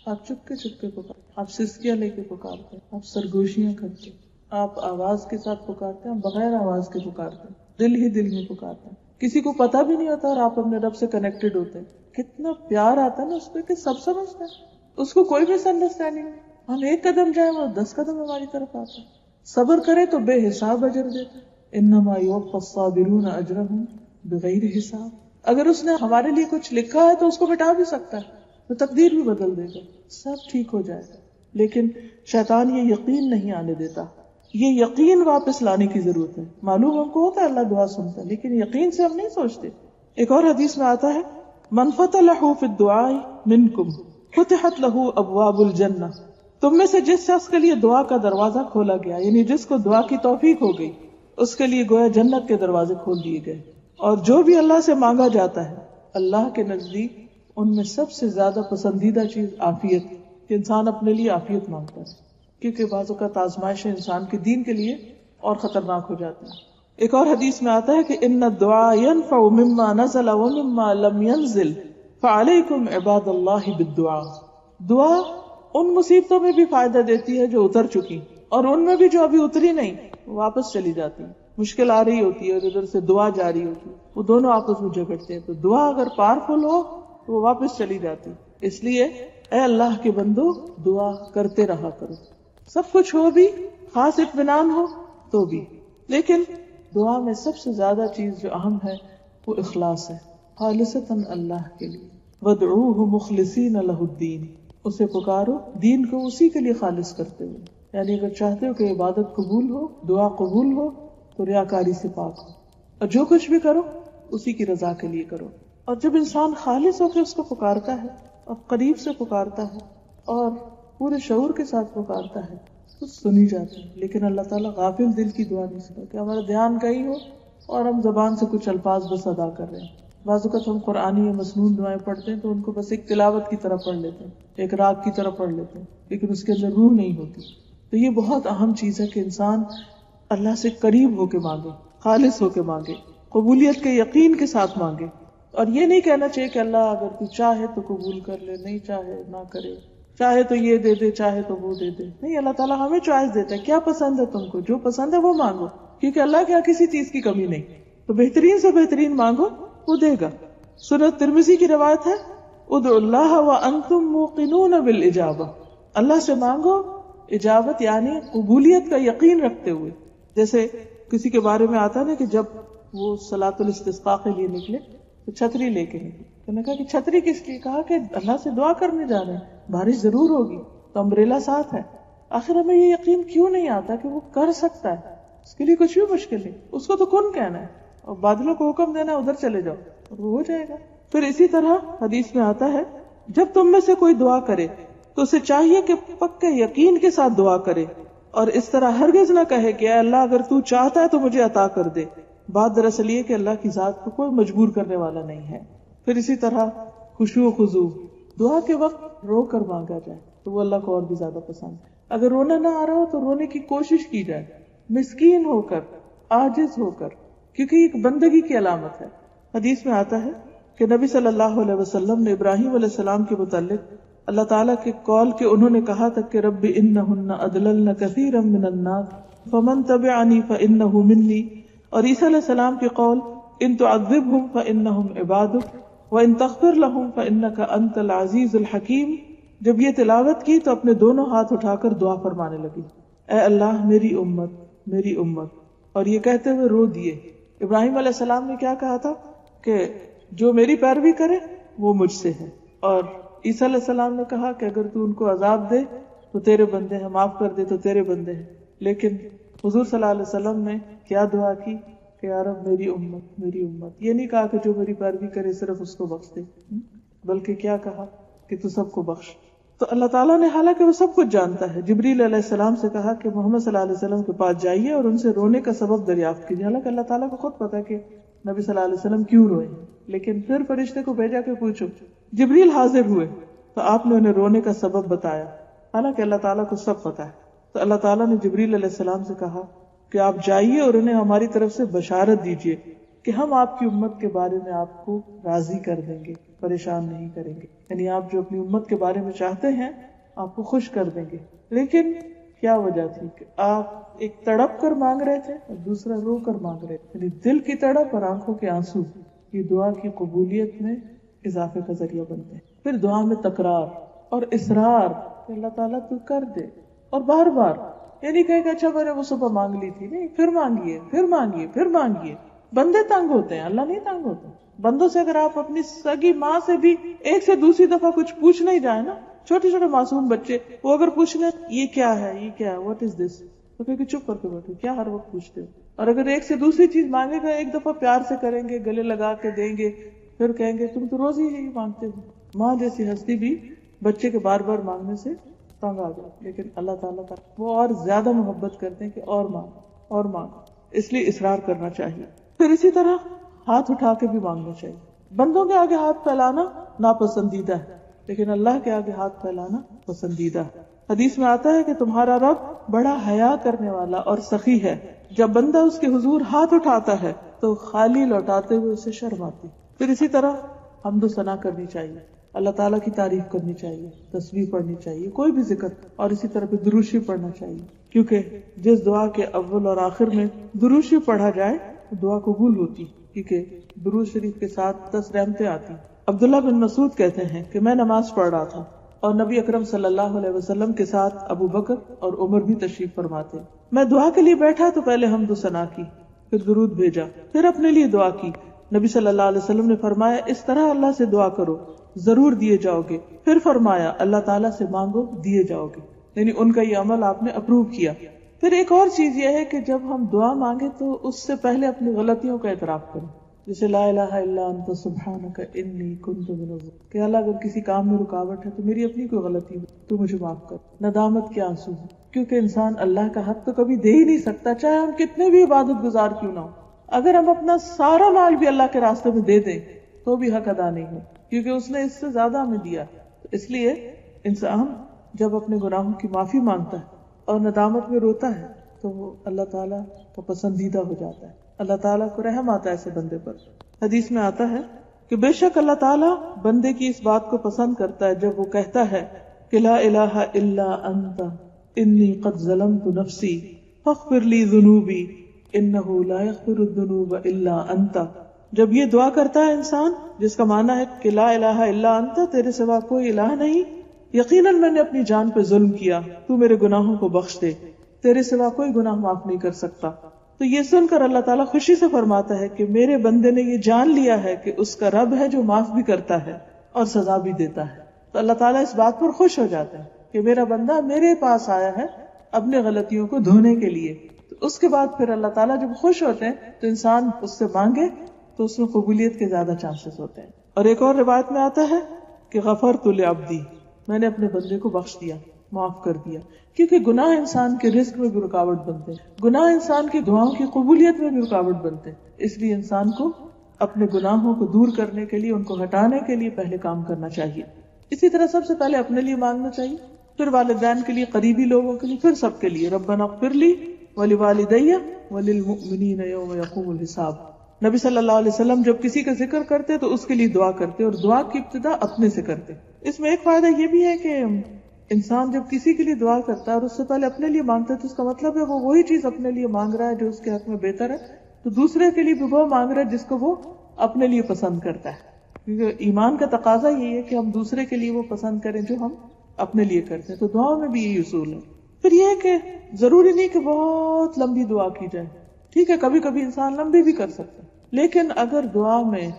آپ چپکے چپکے پکارتے، آپ سسکیاں لے کے پکارتے، آپ سرگوشیاں کرتے، آپ آواز کے ساتھ پکارتے ہیں، بغیر آواز کے پکارتے ہیں، دل ہی دل میں پکارتے ہیں، کسی کو پتا بھی نہیں ہوتا اور آپ اپنے رب سے کنیکٹڈ ہوتے ہیں۔ کتنا پیار آتا ہے نا اس پہ کہ سب سمجھتے ہیں، اس کو کوئی مس انڈرسٹینڈنگ نہیں، ہم ایک قدم جائیں وہ 10 قدم ہماری طرف آتا ہے، صبر کرے تو بے حساب اجر دیتا ہے۔ انما یوفی الصابرون اجرهم بغیر حساب، اگر اس نے ہمارے لیے کچھ لکھا ہے تو اس کو مٹا بھی سکتا ہے، تو تقدیر بھی بدل دے گا، سب ٹھیک ہو جائے گا۔ لیکن شیطان یہ یقین نہیں آنے دیتا، یہ یقین واپس لانے کی ضرورت ہے۔ معلوم ہم کو ہوتا ہے اللہ دعا سنتا ہے، لیکن یقین سے ہم نہیں سوچتے۔ ایک اور حدیث میں آتا ہے من فتح له فی الدعاء منکم فتحت له ابواب الجنہ تم میں سے جس شخص کے لیے دعا کا دروازہ کھولا گیا، یعنی جس کو دعا کی توفیق ہو گئی، اس کے لیے گویا جنت کے دروازے کھول دیے گئے. اور جو بھی اللہ سے مانگا جاتا ہے اللہ کے نزدیک ان میں سب سے زیادہ پسندیدہ چیز عافیت، کہ انسان اپنے لیے عافیت مانگتا ہے، کیونکہ بعض اوقات آزمائش انسان کے دین کے لیے اور خطرناک ہو جاتی ہے. ایک اور حدیث میں آتا ہے کہ ان الدعاء ينفع مما نزل ومما لم ينزل فعليكم عباد اللہ بالدعاء. دعا ان مصیبتوں میں بھی فائدہ دیتی ہے جو اتر چکی، اور ان میں بھی جو ابھی اتری نہیں واپس چلی جاتی. مشکل آ رہی ہوتی ہے اور ادھر سے دعا جاری ہوتی ہے، وہ دونوں آپس میں جھگڑتے ہیں، تو دعا اگر پاورفل ہو تو وہ واپس چلی جاتی. اس لیے اے اللہ کے بندو دعا کرتے رہا کرو، سب کچھ ہو بھی، خاص اطمینان ہو تو بھی. لیکن دعا میں سب سے زیادہ چیز جو اہم ہے وہ اخلاص ہے، خالصتاً اللہ کے لیے. وَادْعُوهُ مُخْلِصِينَ لَهُ الدِّينَ، اسے پکارو دین کو اسی کے لیے خالص کرتے ہوئے. یعنی اگر چاہتے ہو کہ عبادت قبول ہو، دعا قبول ہو، تو ریاکاری سے پاک ہو، اور جو کچھ بھی کرو اسی کی رضا کے لیے کرو. اور جب انسان خالص ہو کے اس کو پکارتا ہے اور قریب سے پکارتا ہے اور پورے شعور کے ساتھ پکارتا ہے تو سنی جاتی ہے. لیکن اللہ تعالیٰ غافل دل کی دعا نہیں سنتا کہ ہمارا دھیان کہیں ہو اور ہم زبان سے کچھ الفاظ بس ادا کر رہے ہیں. بعض اوقات ہم قرآنی یا مسنون دعائیں پڑھتے ہیں تو ان کو بس ایک تلاوت کی طرح پڑھ لیتے ہیں، ایک راگ کی طرح پڑھ لیتے ہیں، لیکن اس کے اندر روح نہیں ہوتی. تو یہ بہت اہم چیز ہے کہ انسان اللہ سے قریب ہو کے مانگے، خالص ہو کے مانگے، قبولیت کے یقین کے ساتھ مانگے. اور یہ نہیں کہنا چاہیے کہ اللہ اگر تو چاہے تو قبول کر لے، نہیں چاہے نہ کرے، چاہے تو یہ دے دے چاہے تو وہ دے دے. نہیں، اللہ تعالیٰ ہمیں چوائس دیتا ہے، کیا پسند ہے تم کو، جو پسند ہے وہ مانگو، کیونکہ اللہ کے یہاں کسی چیز کی کمی نہیں. تو بہترین سے بہترین مانگو، وہ دے گا. سنن ترمذی کی روایت ہے ادعوا اللہ وانتم موقنون بالاجابہ، اللہ سے مانگو اجابت یعنی قبولیت کا یقین رکھتے ہوئے. جیسے کسی کے بارے میں آتا نا کہ جب وہ صلاۃ الاستسقاء کے لیے نکلے تو چھتری لے کے نکلے، تو نے کہا کہ چھتری کس لیے؟ کہا کہ اللہ سے دعا کرنے جا رہے ہیں، بارش ضرور ہوگی تو امبریلا ساتھ ہے. آخر ہمیں یہ یقین کیوں نہیں آتا کہ وہ کر سکتا ہے، اس کے لیے کچھ بھی مشکل نہیں، اس کو تو کن کہنا ہے اور بادلوں کو حکم دینا ادھر چلے جاؤ اور وہ ہو جائے گا. پھر اسی طرح حدیث میں آتا ہے جب تم میں سے کوئی دعا کرے تو اسے چاہیے کہ پکے یقین کے ساتھ دعا کرے، اور اس طرح ہرگز نہ کہے کہ اے اللہ اگر تو چاہتا ہے تو مجھے عطا کر دے. بات دراصل یہ کہ اللہ کی ذات کو کوئی مجبور کرنے والا نہیں ہے. پھر اسی طرح خشوع و خضوع، دعا کے وقت رو کر مانگا جائے تو وہ اللہ کو اور بھی زیادہ پسند ہے. اگر رونا نہ آ رہا ہو تو رونے کی کوشش کی جائے، مسکین ہو کر، عاجز ہو کر، کیونکہ یہ ایک بندگی کی علامت ہے. حدیث میں آتا ہے کہ نبی صلی اللہ علیہ وسلم نے ابراہیم علیہ السلام کے متعلق اللہ تعالیٰ کے قول کہ انہوں نے کہا تھا کہ رب انہن اضللن کثیرا من الناس فمن تبعنی فانہ منی، اور عیسیٰ علیہ السلام کے قول ان تعذبہم فانہم عبادک وان تغفر لہم فانک انت العزیز الحکیم. جب یہ تلاوت کی تو اپنے دونوں ہاتھ اٹھا کر دعا فرمانے لگی، اے اللہ میری امت میری امت، اور یہ کہتے ہوئے رو دیے. ابراہیم علیہ السلام نے کیا کہا تھا کہ جو میری پیروی کرے وہ مجھ سے ہے، اور عیسیٰ علیہ السلام نے کہا کہ اگر تو ان کو عذاب دے تو تیرے بندے ہیں، معاف کر دے تو تیرے بندے ہیں. لیکن حضور صلی اللہ علیہ وسلم نے کیا دعا کی کہ یا رب میری امت میری امت. یہ نہیں کہا کہ جو میری پیروی کرے صرف اس کو بخش دے، بلکہ کیا کہا کہ تو سب کو بخش. تو اللہ تعالیٰ نے حالانکہ وہ سب کچھ جانتا ہے، جبریل علیہ السلام سے کہا کہ محمد صلی اللہ علیہ وسلم کے پاس جائیے اور ان سے رونے کا سبب دریافت کیجیے. حالانکہ اللہ تعالیٰ کو خود پتا کہ نبی صلی اللہ علیہ وسلم کیوں روئے، لیکن پھر فرشتے کو بھیجا کہ پوچھو. جبریل حاضر ہوئے تو آپ نے انہیں رونے کا سبب بتایا، حالانکہ اللہ تعالیٰ کو سب پتا ہے. تو اللہ تعالیٰ نے جبریل علیہ السلام سے کہا کہ آپ جائیے اور انہیں ہماری طرف سے بشارت دیجیے کہ ہم آپ کی امت کے بارے میں آپ کو راضی کر دیں گے، پریشان نہیں کریں گے. یعنی آپ جو اپنی امت کے بارے میں چاہتے ہیں آپ کو خوش کر دیں گے. لیکن کیا وجہ تھی کہ آپ ایک تڑپ کر مانگ رہے تھے اور دوسرا رو کر مانگ رہے تھے. یعنی دل کی تڑپ اور آنکھوں کے آنسو یہ دعا کی قبولیت میں اضافے کا ذریعہ بنتے ہیں. پھر دعا میں تکرار اور اصرار کہ اللہ تعالیٰ تو کر دے، اور بار بار. یعنی کہے کہ اچھا میں نے وہ صبح مانگ لی تھی، نہیں، پھر مانگیے پھر مانگیے پھر مانگیے. بندے تنگ ہوتے ہیں، اللہ نہیں تنگ ہوتا. بندوں سے اگر آپ اپنی سگی ماں سے بھی ایک سے دوسری دفعہ کچھ پوچھنا ہی جائے نا، چھوٹے چھوٹے معصوم بچے وہ اگر پوچھنے یہ کیا ہے یہ کیا ہے واٹ از دس، تو کہ چپ کر کے بیٹھو، کیا ہر وقت پوچھتے ہو. اور اگر ایک سے دوسری چیز مانگے گا ایک دفعہ پیار سے کریں گے، گلے لگا کے دیں گے، پھر کہیں گے تم تو روز ہی یہی مانگتے ہو. ماں جیسی ہستی بھی بچے کے بار بار مانگنے سے تنگ آ جائے. لیکن اللہ تعالیٰ کا وہ اور زیادہ محبت کرتے ہیں کہ اور مانگ اور مانگ. اس لیے اصرار کرنا چاہیے. پھر اسی طرح ہاتھ اٹھا کے بھی مانگنا چاہیے. بندوں کے آگے ہاتھ پھیلانا ناپسندیدہ ہے، لیکن اللہ کے آگے ہاتھ پھیلانا پسندیدہ ہے. حدیث میں آتا ہے کہ تمہارا رب بڑا حیا کرنے والا اور سخی ہے. جب بندہ اس کے حضور ہاتھ اٹھاتا ہے تو خالی لوٹاتے ہوئے اسے شرم آتی. پھر اسی طرح حمد و ثنا کرنی چاہیے، اللہ تعالیٰ کی تعریف کرنی چاہیے، تسبیح پڑھنی چاہیے، کوئی بھی ذکر، اور اسی طرح پہ درود شریف پڑھنا چاہیے. کیونکہ جس دعا کے اول اور آخر میں درود شریف پڑھا جائے تو دعا قبول ہوتی، کیونکہ درود شریف کے ساتھ 10 رحمتیں آتی. عبداللہ بن مسعود کہتے ہیں کہ میں نماز پڑھ رہا تھا اور نبی اکرم صلی اللہ علیہ وسلم کے ساتھ ابو بکر اور عمر بھی تشریف فرماتے. میں دعا کے لیے بیٹھا تو پہلے حمد و ثنا کی، پھر درود بھیجا، پھر اپنے لیے دعا کی. نبی صلی اللہ علیہ وسلم نے فرمایا اس طرح اللہ سے دعا کرو ضرور دیے جاؤ گے. پھر فرمایا اللہ تعالیٰ سے مانگو دیے جاؤ گے. یعنی ان کا یہ عمل آپ نے اپروو کیا. پھر ایک اور چیز یہ ہے کہ جب ہم دعا مانگے تو اس سے پہلے اپنی غلطیوں کا اعتراف کریں. جیسے لا الہ الا انت سبحانک انی کنت من الظالمین، کہ اللہ اگر کسی کام میں رکاوٹ ہے تو میری اپنی کوئی غلطی ہو تو مجھے معاف کر. ندامت کے آنسو، کیونکہ انسان اللہ کا حق تو کبھی دے ہی نہیں سکتا، چاہے ہم کتنے بھی عبادت گزار کیوں نہ ہو. اگر ہم اپنا سارا مال بھی اللہ کے راستے میں دے دیں تو بھی حق ادا نہیں ہو، کیونکہ اس نے اس سے زیادہ ہمیں دیا. اس لیے انسان جب اپنے گناہوں کی معافی مانگتا ہے اور ندامت میں روتا ہے تو وہ اللہ تعالیٰ کو پسندیدہ ہو جاتا ہے. اللہ تعالیٰ کو رحم آتا ہے ایسے بندے پر. حدیث میں آتا ہے کہ بے شک اللہ تعالیٰ بندے کی اس بات کو پسند کرتا ہے جب وہ کہتا ہے کہ لا الہ الا انت انی قد ظلمت نفسی فاغفر لی ذنوبی انہ لا یغفر الذنوب الا انت. جب یہ دعا کرتا ہے انسان، جس کا معنی ہے کہ لا الہ الا انت، تیرے سوا کوئی الہ نہیں، یقیناً میں نے اپنی جان پہ ظلم کیا، تو میرے گناہوں کو بخش دے، تیرے سوا کوئی گناہ معاف نہیں کر سکتا. تو یہ سن کر اللہ تعالیٰ خوشی سے فرماتا ہے کہ میرے بندے نے یہ جان لیا ہے کہ اس کا رب ہے جو معاف بھی کرتا ہے اور سزا بھی دیتا ہے. تو اللہ تعالیٰ اس بات پر خوش ہو جاتا ہے کہ میرا بندہ میرے پاس آیا ہے اپنے غلطیوں کو دھونے کے لیے. تو اس کے بعد پھر اللہ تعالیٰ جب خوش ہوتے ہیں تو انسان اس سے مانگے تو اس میں قبولیت کے زیادہ چانسز ہوتے ہیں. اور ایک اور روایت میں آتا ہے کہ غفرت لعبدی، میں نے اپنے بندے کو بخش دیا، معاف کر دیا. کیونکہ گناہ انسان کے رزق میں بھی رکاوٹ بنتے ہیں، گناہ انسان کی دعاؤں کی قبولیت میں بھی رکاوٹ بنتے ہیں. اس لیے انسان کو اپنے گناہوں کو دور کرنے کے لیے، ان کو ہٹانے کے لیے پہلے کام کرنا چاہیے. اسی طرح سب سے پہلے اپنے لیے مانگنا چاہیے، پھر والدین کے لیے، قریبی لوگوں کے لیے، پھر سب کے لیے. ربنا اغفر لی ولوالدی وللمؤمنین یوم یقوم الحساب. نبی صلی اللہ علیہ وسلم جب کسی کا ذکر کرتے تو اس کے لیے دعا کرتے، اور دعا کی ابتدا اپنے سے کرتے. اس میں ایک فائدہ یہ بھی ہے کہ انسان جب کسی کے لیے دعا کرتا ہے اور اس سے پہلے اپنے لیے مانگتا ہے تو اس کا مطلب ہے وہ وہی چیز اپنے لیے مانگ رہا ہے جو اس کے حق میں بہتر ہے. تو دوسرے کے لیے بھی وہ مانگ رہا ہے جس کو وہ اپنے لیے پسند کرتا ہے. کیونکہ ایمان کا تقاضا یہی ہے کہ ہم دوسرے کے لیے وہ پسند کریں جو ہم اپنے لیے کرتے ہیں. تو دعاؤں میں بھی یہی اصول ہے. پھر یہ ہے کہ ضروری نہیں کہ بہت لمبی دعا کی جائے. ٹھیک ہے، کبھی کبھی انسان لمبی بھی کر سکتا ہے، لیکن اگر دعا میں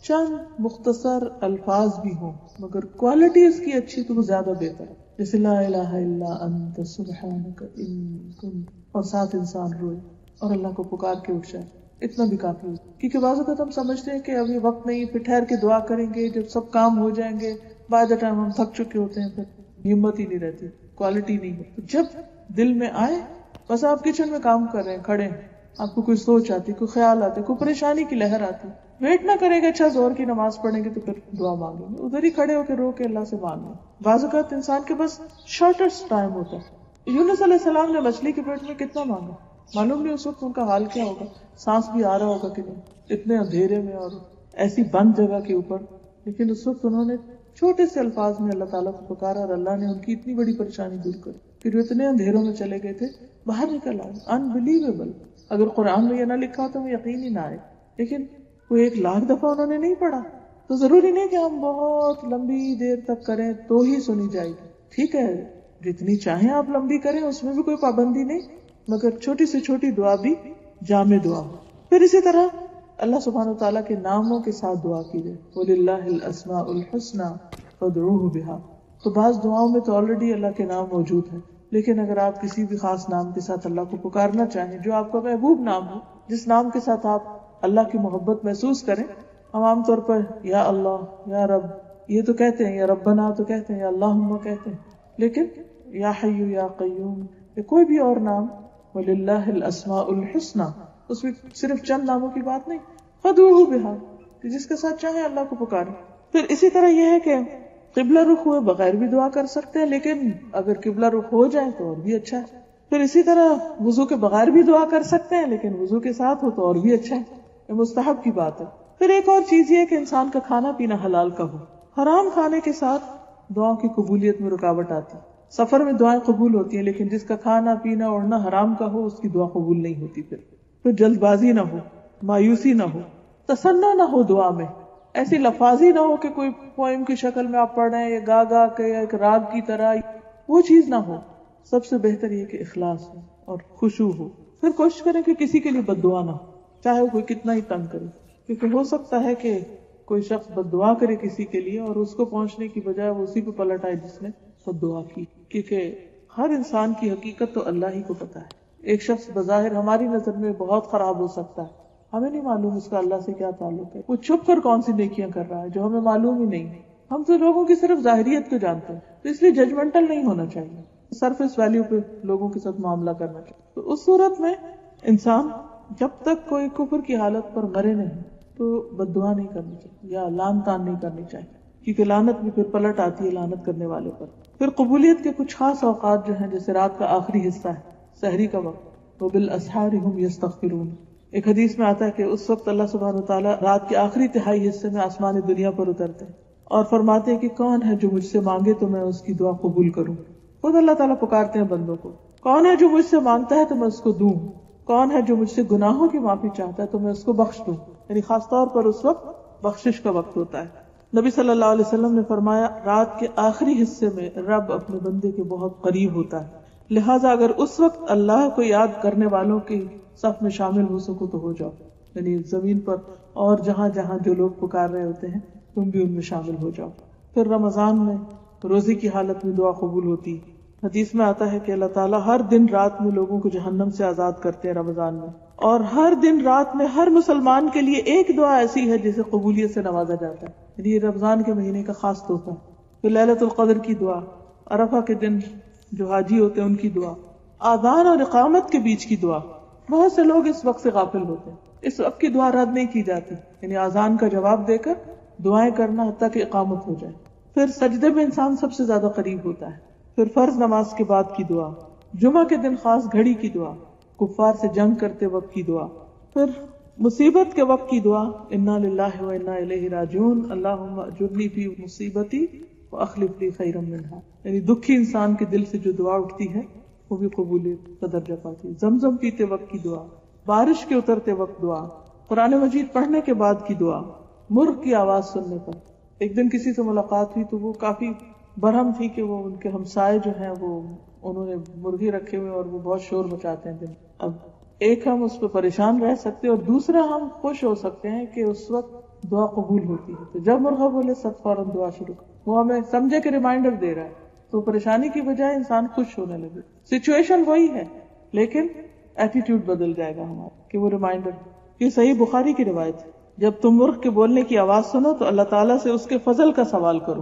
چند مختصر الفاظ بھی ہوں مگر کوالٹی اس کی اچھی تو وہ زیادہ بہتر ہے. جیسے لا الہ الا انت سبحانک انی کنت، اور ساتھ انسان روئے اور اللہ کو پکار کے اٹھ جائے، اتنا بھی کافی ہے. کیونکہ بعض اوقات ہم سمجھتے ہیں کہ ابھی وقت نہیں، پھر ٹھہر کے دعا کریں گے جب سب کام ہو جائیں گے. بائی دا ٹائم ہم تھک چکے ہوتے ہیں، پھر ہمت ہی نہیں رہتی، کوالٹی نہیں ہے. جب دل میں آئے، بس آپ کچن میں کام کر رہے ہیں، کھڑے ہیں، آپ کو کوئی سوچ آتی، کوئی خیال آتے، کوئی پریشانی کی لہر آتی، ویٹ نہ کریں گے اچھا زور کی نماز پڑھیں گے تو پھر دعا مانگیں گے، ادھر ہی کھڑے ہو کے رو کے اللہ سے مانگیں. بعض اوقات انسان کے پاس شارٹیسٹ ٹائم ہوتا ہے. یونس علیہ السلام نے مچھلی کے پیٹ میں کتنا مانگا، معلوم نہیں اس وقت ان کا حال کیا ہوگا، سانس بھی آ رہا ہوگا کہ نہیں، اتنے اندھیرے میں اور ایسی بند جگہ کے اوپر. لیکن اس وقت انہوں نے چھوٹے سے الفاظ میں اللہ تعالیٰ کو پکارا اور اللہ نے ان کی اتنی بڑی پریشانی دور کر. پھر اتنے اندھیروں میں چلے گئے تھے، باہر نکل آئے. انبلیویبل. اگر قرآن میں یہ نہ لکھا تو یقین ہی نہ آئے. لیکن وہ 1,00,000 دفعہ انہوں نے نہیں پڑھا. تو ضروری نہیں کہ ہم بہت لمبی دیر تک کریں تو ہی سنی جائے گی. ٹھیک ہے، جتنی چاہیں آپ لمبی کریں، اس میں بھی کوئی پابندی نہیں، مگر چھوٹی سے چھوٹی دعا بھی جامع دعا ہو. پھر اسی طرح اللہ سبحانہ و تعالیٰ کے ناموں کے ساتھ دعا کیجیے. وَلِلَّهِ الْأَسْمَاءُ الْحُسْنَى فَادْعُوهُ بِهَا. تو بعض دعاؤں میں تو آلریڈی اللہ کے نام موجود ہیں، لیکن اگر آپ کسی بھی خاص نام کے ساتھ اللہ کو پکارنا چاہیں جو آپ کا محبوب نام ہو، جس نام کے ساتھ آپ اللہ کی محبت محسوس کریں. ہم عام طور پر یا اللہ، یا رب یہ تو کہتے ہیں، یا ربنا تو کہتے ہیں، یا اللہم کہتے ہیں، لیکن یا حی یا قیوم یا کوئی بھی اور نام، وَلِلَّهِ الْأَسْمَاءُ الْحُسْنَى، اس میں صرف چند ناموں کی بات نہیں، فَادْعُوهُ بِهَا، کہ جس کے ساتھ چاہیں اللہ کو پکاریں۔ پھر اسی طرح یہ ہے کہ قبلہ رخ ہوئے بغیر بھی دعا کر سکتے ہیں، لیکن اگر قبلہ رخ ہو جائے تو اور بھی اچھا ہے۔ پھر اسی طرح وضو کے بغیر بھی دعا کر سکتے ہیں، لیکن وضو کے ساتھ ہو تو اور بھی اچھا ہے، یہ مستحب کی بات ہے۔ پھر ایک اور چیز یہ کہ انسان کا کھانا پینا حلال کا ہو، حرام کھانے کے ساتھ دعاؤں کی قبولیت میں رکاوٹ آتی۔ سفر میں دعائیں قبول ہوتی ہیں، لیکن جس کا کھانا پینا اڑنا حرام کا ہو اس کی دعا قبول نہیں ہوتی۔ پھر جلد بازی نہ ہو، مایوسی نہ ہو، تسنع نہ ہو دعا میں، ایسی لفاظی نہ ہو کہ کوئی پوئم کی شکل میں آپ پڑھ رہے ہیں یا گا گا کے یا ایک راگ کی طرح، وہ چیز نہ ہو۔ سب سے بہتر یہ کہ اخلاص ہو اور خشوع ہو۔ پھر کوشش کریں کہ کسی کے لیے بد دعا نہ ہو، چاہے وہ کوئی کتنا ہی تنگ کرے، کیونکہ ہو سکتا ہے کہ کوئی شخص بد دعا کرے کسی کے لیے اور اس کو پہنچنے کی بجائے وہ اسی پہ پلٹ آئے جس نے بد دعا کی، کیونکہ ہر انسان کی حقیقت تو اللہ ہی کو پتا ہے۔ ایک شخص بظاہر ہماری نظر میں بہت خراب ہو سکتا ہے، ہمیں نہیں معلوم اس کا اللہ سے کیا تعلق ہے، وہ چھپ کر کون سی نیکیاں کر رہا ہے جو ہمیں معلوم ہی نہیں۔ ہم تو لوگوں کی صرف ظاہریت کو جانتے ہیں، تو اس لیے ججمنٹل نہیں ہونا چاہیے، سرفیس ویلیو پہ لوگوں کے ساتھ معاملہ کرنا چاہیے۔ تو اس صورت میں انسان جب تک کوئی کفر کی حالت پر مرے نہیں تو بد دعا نہیں کرنی چاہیے یا لعن طعن نہیں کرنی چاہیے، کیونکہ لعنت بھی پھر پلٹ آتی ہے لعنت کرنے والے پر۔ پھر قبولیت کے کچھ خاص اوقات جو ہیں، جیسے رات کا آخری حصہ ہے، سحری کا وقت، وبالاسحار هم یستغفرون، ایک حدیث میں آتا ہے کہ اس وقت اللہ سبحانہ وتعالیٰ رات کے آخری تہائی حصے میں آسمان دنیا پر اترتے ہیں اور فرماتے ہیں کہ کون ہے جو مجھ سے مانگے تو میں اس کی دعا قبول کروں۔ خود اللہ تعالیٰ پکارتے ہیں بندوں کو، کون ہے جو مجھ سے مانگتا ہے تو میں اس کو دوں، کون ہے جو مجھ سے گناہوں کی معافی چاہتا ہے تو میں اس کو بخش دوں۔ یعنی خاص طور پر اس وقت بخشش کا وقت ہوتا ہے۔ نبی صلی اللہ علیہ وسلم نے فرمایا رات کے آخری حصے میں رب اپنے بندے کے بہت قریب ہوتا ہے، لہٰذا اگر اس وقت اللہ کو یاد کرنے والوں کی صف میں شامل ہو سکو تو ہو جاؤ، یعنی زمین پر اور جہاں جہاں جو لوگ پکار رہے ہوتے ہیں تم بھی ان میں شامل ہو جاؤ۔ پھر رمضان میں روزے کی حالت میں دعا قبول ہوتی ہے۔ حدیث میں آتا ہے کہ اللہ تعالیٰ ہر دن رات میں لوگوں کو جہنم سے آزاد کرتے ہیں رمضان میں، اور ہر دن رات میں ہر مسلمان کے لیے ایک دعا ایسی ہے جسے قبولیت سے نوازا جاتا ہے، یعنی یہ رمضان کے مہینے کا خاص تحفہ ہے۔ پھر لیلۃ القدر کی دعا، عرفہ کے دن جو حاجی ہوتے ہیں ان کی دعا، آذان اور اقامت کے بیچ کی دعا۔ بہت سے لوگ اس وقت سے غافل ہوتے ہیں، اس وقت کی دعا رد نہیں کی جاتی، یعنی آذان کا جواب دے کر دعائیں کرنا حتیٰ کہ اقامت ہو جائے۔ پھر سجدے میں انسان سب سے زیادہ قریب ہوتا ہے۔ پھر فرض نماز کے بعد کی دعا، جمعہ کے دن خاص گھڑی کی دعا، کفار سے جنگ کرتے وقت کی دعا، پھر مصیبت کے وقت کی دعا، انا للہ و انا الیہ راجعون، اللہم اجرنی فی مصیبتی واخلف لی خیرا منہا، یعنی دکھی انسان کے دل سے جو دعا اٹھتی ہے وہ بھی قبولیت کا درجہ پاتی ہے۔ زمزم پیتے وقت کی دعا، بارش کے اترتے وقت دعا، قرآن مجید پڑھنے کے بعد کی دعا، مرغ کی آواز سننے پر۔ ایک دن کسی سے ملاقات ہوئی تو وہ کافی برہم تھی کہ وہ ان کے ہمسائے جو ہیں وہ انہوں نے مرغی رکھے ہوئے اور وہ بہت شور مچاتے ہیں دن۔ اب ایک ہم اس پہ پریشان رہ سکتے اور دوسرا ہم خوش ہو سکتے ہیں کہ اس وقت دعا قبول ہوتی ہے، تو جب مرغا بولے سب فوراً دعا شروع کر، وہ ہمیں سمجھے کہ ریمائنڈر دے رہا ہے، تو پریشانی کی بجائے انسان خوش ہونے لگے۔ سچویشن وہی ہے لیکن ایٹیٹیوڈ بدل جائے گا ہمارا کہ وہ ریمائنڈر۔ یہ صحیح بخاری کی روایت ہے، جب تم مرغ کے بولنے کی آواز سنو تو اللہ تعالیٰ سے اس کے فضل کا سوال کرو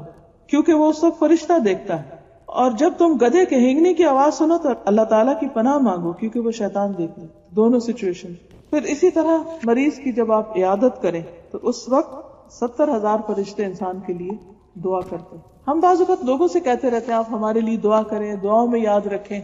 کیونکہ وہ اس وقت فرشتہ دیکھتا ہے، اور جب تم گدھے کے ہینگنے کی آواز سنو تو اللہ تعالیٰ کی پناہ مانگو کیونکہ وہ شیطان دیکھتا ہے۔ دونوں سچویشن۔ پھر اسی طرح مریض کی جب آپ عیادت کریں تو اس وقت 70,000 فرشتے انسان کے لیے دعا کرتے ہیں۔ ہم بعض اوقات لوگوں سے کہتے رہتے ہیں آپ ہمارے لیے دعا کریں، دعاؤں میں یاد رکھیں،